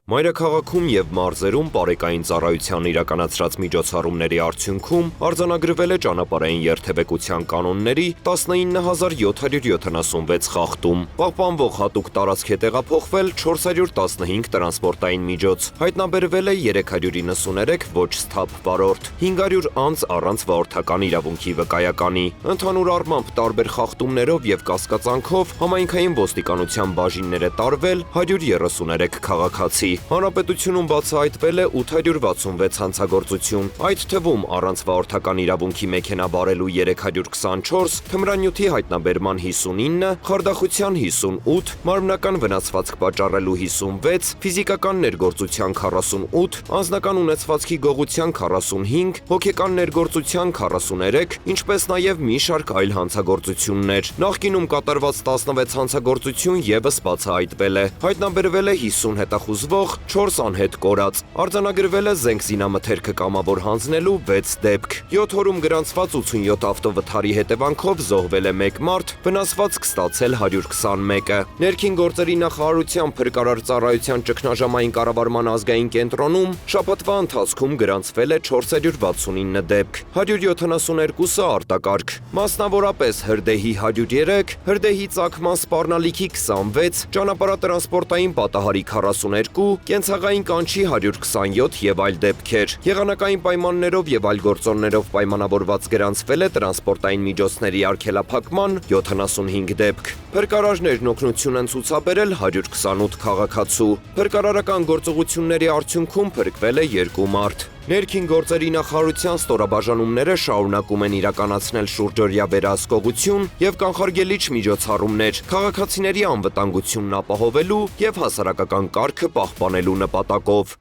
Մայրաքաղաքում եւ մարզերում բարեկային ծառայության իրականացրած միջոցառումների արդյունքում արձանագրվել է ճանապարհային երթևեկության կանոնների 19776 խախտում։ Պահպանվող հատուկ տարածք է տեղափոխվել 415 տրանսպորտային միջոց։ Հայտնաբերվել է 393 ոչ սթափ վարորդ, 500 անձ առանց վարորդական իրավունքի վկայականի։ Ընդհանուր առմամբ տարբեր խախտումներով եւ կասկածանքով համայնքային ոստիկանության բաժիններ է տարվել 133 քաղաքացի։ Հանրապետությունում բացահայտվել է 866 հանցագործություն, այդ թվում առանց վարորդական իրավունքի մեքենա բարելու 324, թմրանյութի հայտնաբերման 59, խարդախության 58, մարմնական վնասվածք պատճառելու 56, ֆիզիկական ներգործության 48, անձնական ունեցվածքի գողության 45, հոգեկան ներգործության 43, ինչպես նաև մի շարք այլ հանցագործություններ։ Նախկինում կատարված 16 հանցագործություն ևս բացահայտվել է։ Հայտնաբերվել է 50 հետախուզվող գործող 4 անհետ կորած։ Արձանագրվել է զենք զինամթերքը կամավոր հանձնելու 6 դեպք։ 7 օրում գրանցված 87 ավտովթարի հետևանքով զոհվել է 1 մարդ, վնասվածք ստացել 121-ը։ Ներքին գործերի նախարարության փրկարար ծառայության ճգնաժամային կառավարման ազգային կենտրոնում շաբաթվա ընթացքում գրանցվել է 469 դեպք, 172-ը արտակարգ։ Մասնավորապես Հրդեհի 103, Հրդեհի ծագման սպառնալիքի 26, ճանապարհատրանսպորտային պատահարի 42, կենցաղային կանչի 127 եւ այլ դեպքեր։ Եղանակային պայմաններով եւ այլ գործոններով պայմանավորված գրանցվել է տրանսպորտային միջոցների արգելափակման 75 դեպք։ Փրկարարներն օգնություն են ցուցաբերել 128 քաղաքացու։ Փրկարարական գործողությունների արդյունքում փրկվել է 2 մարդ։ Ներքին գործերի նախարարության ստորաբաժանումները շարունակում են իրականացնել շուրջօրյա վերահսկողություն եւ կանխարգելիչ միջոցառումներ քաղաքացիների անվտանգությունն ապահովելու եւ հասարակական կարգը պահպանելու նպատակով։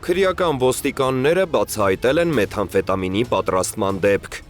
Քրեական ոստիկանները բացահայտել են մեթամֆետամինի պատրաստման դեպք։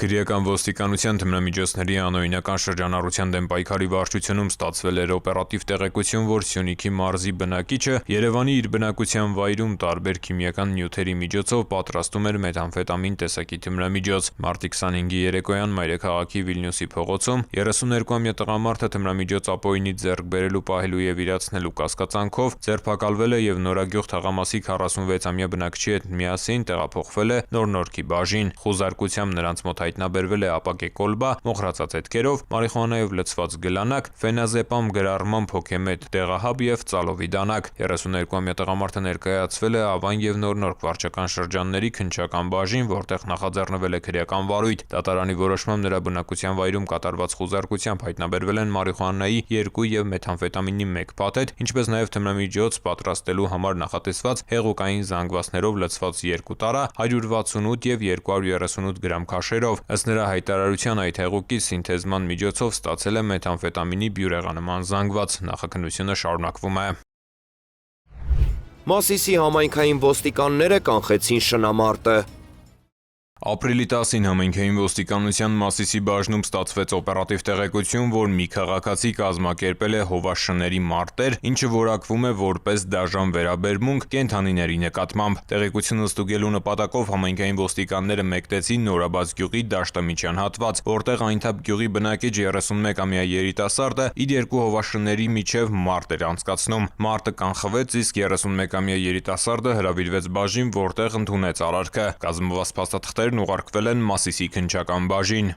Քրեական ոստիկանության թմրամիջոցների անօրինական շրջանառության դեմ պայքարի վարչությունում ստացվել էր օպերատիվ տեղեկություն, որ Սյունիքի մարզի բնակիչը Երևանի իր բնակության վայրում տարբեր քիմիական նյութերի միջոցով պատրաստում էր մեթամֆետամին տեսակի թմրամիջոց։ Մարտի 25-ի երեկոյան մայրաքաղաքի Վիլնյուսի փողոցում 32-ամյա տղամարդը թմրամիջոց ապօրինից ձեռք բերելու, պահելու եւ իրացնելու կասկածանքով ձերբակալվել է եւ Նորագյուղ թաղամասի 46-ամյա բնակչի հետ միասին տեղափոխվել է Նոր-Նորքի բաժին։ Խուզարկությամբ նրանց մոտ հայտնաբերվել է ապակե կոլբա, մոխրացած հետքերով, մարիխուանայով լցված գլանակ, ֆենազեպամ գրառման փոքեմետ դեղահաբ եւ ծալովի դանակ։ 32-ամյա տղամարդը ներկայացվել է Ավան եւ Նոր-Նորք վարչական շրջանների քննչական բաժին, որտեղ նախաձեռնվել է քրեական վարույթ։ Դատարանի որոշմամբ նրա բնակության վայրում կատարված խուզարկությամբ հայտնաբերվել են մարիխուանայի 2 եւ մեթամֆետամինի 1 փաթեթ, ինչպես նաեւ թմրամիջոց պատրաստելու համար նախատեսված հեղուկային զանգվածներով լցված 2 տարա, 168 եւ 238 գրամ քաշերով։ Ըստ նրա հայտարարության այդ հեղուկի սինթեզման միջոցով ստացել է մեթամֆետամինի բյուրեղանման զանգված։ Նախաքննությունը շարունակվում է։ Մասիսի համայնքային ոստիկանները կանխեցին շնամարտը։ Ապրիլի 10-ին համայնքային ոստիկանության Մասիսի բաժնում ստացվեց օպերատիվ տեղեկություն, որ մի քաղաքացի կազմակերպել է հովաշների մարտեր, ինչը որակվում է որպես դաժան վերաբերմունք կենդանիների նկատմամբ։ Տեղեկությունը ստուգելու նպատակով համայնքային ոստիկանները մեկտեցին Նորաբաց գյուղի Դաշտամիջյան հատված, որտեղ այնթափ գյուղի բնակիչ 31-ամյա երիտասարդը իր 2 հովաշների միջև մարտ էր անցկացնում։ Մարտը կանխվեց, իսկ 31-ամյա երիտասարդը հրավիրվեց բաժին, որտեղ ընդունեց արարքը։ Կազմված փաստաթղթեր ուղարկվել են Մասիսի քննչական բաժին։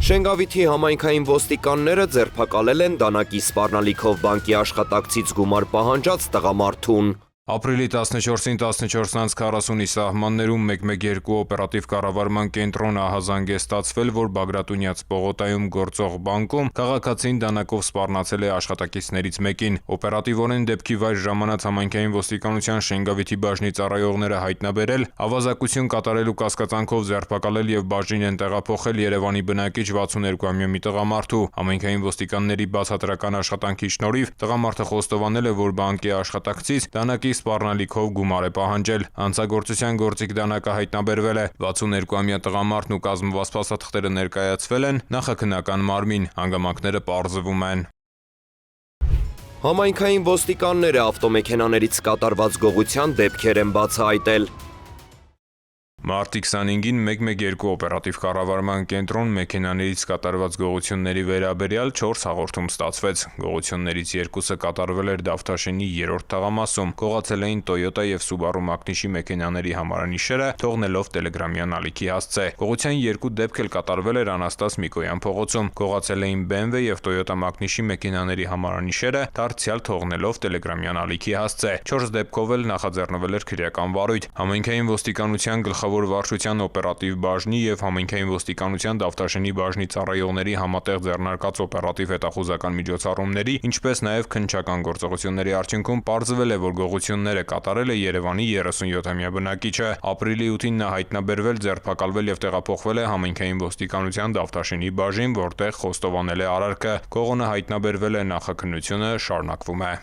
Շենգավիթի համայնքային ոստիկանները ձերբակալել են դանակի սպառնալիքով բանկի աշխատակցից գումար պահանջած տղամարդուն։ Ապրիլի 14-ին 14:40-ի սահմաններում 112 օպերատիվ կառավարման կենտրոնը ահազանգ է ստացվել, որ Բագրատունյաց պողոտայում գործող բանկում քաղաքացին դանակով սպառնացել է աշխատակիցներից մեկին։ Օպերատիվորեն դեպքի վայր ժամանած համայնքային ոստիկանության Շենգավիթի բաժնի ծառայողները հայտնաբերել, ավազակություն կատարելու կասկածանքով ձերբակալել եւ բաժին են տեղափոխել Երևանի բնակիչ 62-ամյա մի տղամարդու։ Համայնքային ոստիկանների բացատրական աշխատանքի շնորհիվ տղամարդը խոստովանել է, որ բանկի աշխատակցից դանակի սպառնալիքով գումար է պահանջել։ Հանցագործության գործիք դանակը հայտնաբերվել է։ 62-ամյա տղամարդն ու կազմված փաստաթղթերը ներկայացվել են նախաքննական մարմին, հանգամանքները պարզվում են։ Համայնքային ոստիկանները ավտոմեքենաներից կատարված գողության դեպքեր են բացահայտել։ Մարտի 25-ին 112 օպերատիվ կառավարման կենտրոն մեքենաներից կատարված գողությունների վերաբերյալ 4 հաղորդում ստացվեց։ Գողություններից 2-ը կատարվել էր Դավթաշենի 3-րդ թաղամասում, գողացել էին Toyota եւ Subaru Magnish-ի մեքենաների համարանիշերը, թողնելով Տելեգրամյան ալիքի հասցե։ Գողության 2 դեպք էլ կատարվել էր Անաստաս Միկոյան փողոցում, գողացել էին BMW եւ Toyota Magnish-ի մեքենաների համարանիշերը, դարձյալ թողնելով Տելեգրամյան ալիքի հասցե։ 4 դեպքով էլ նախաձեռնվել էր քրեական վարույթ։ Համայնքային ոստիկանության գլխավոր վարչության օպերատիվ բաժնի եւ համայնքային ոստիկանության Դավթաշենի բաժնի ծառայողների համատեղ ձեռնարկած օպերատիվ հետախուզական միջոցառումների, ինչպես նաեւ քննչական գործողությունների արդյունքում պարզվել է, որ գողությունները կատարել է Երևանի 37-ամյա բնակիչը։ Ապրիլի 8-ին նա հայտնաբերվել, ձերբակալվել եւ տեղափոխվել է համայնքային ոստիկանության Դավթաշենի բաժին, որտեղ խոստովանել է արարքը։ Գողոնը հայտնաբերվել է, նախաքննությունը շարունակվում է։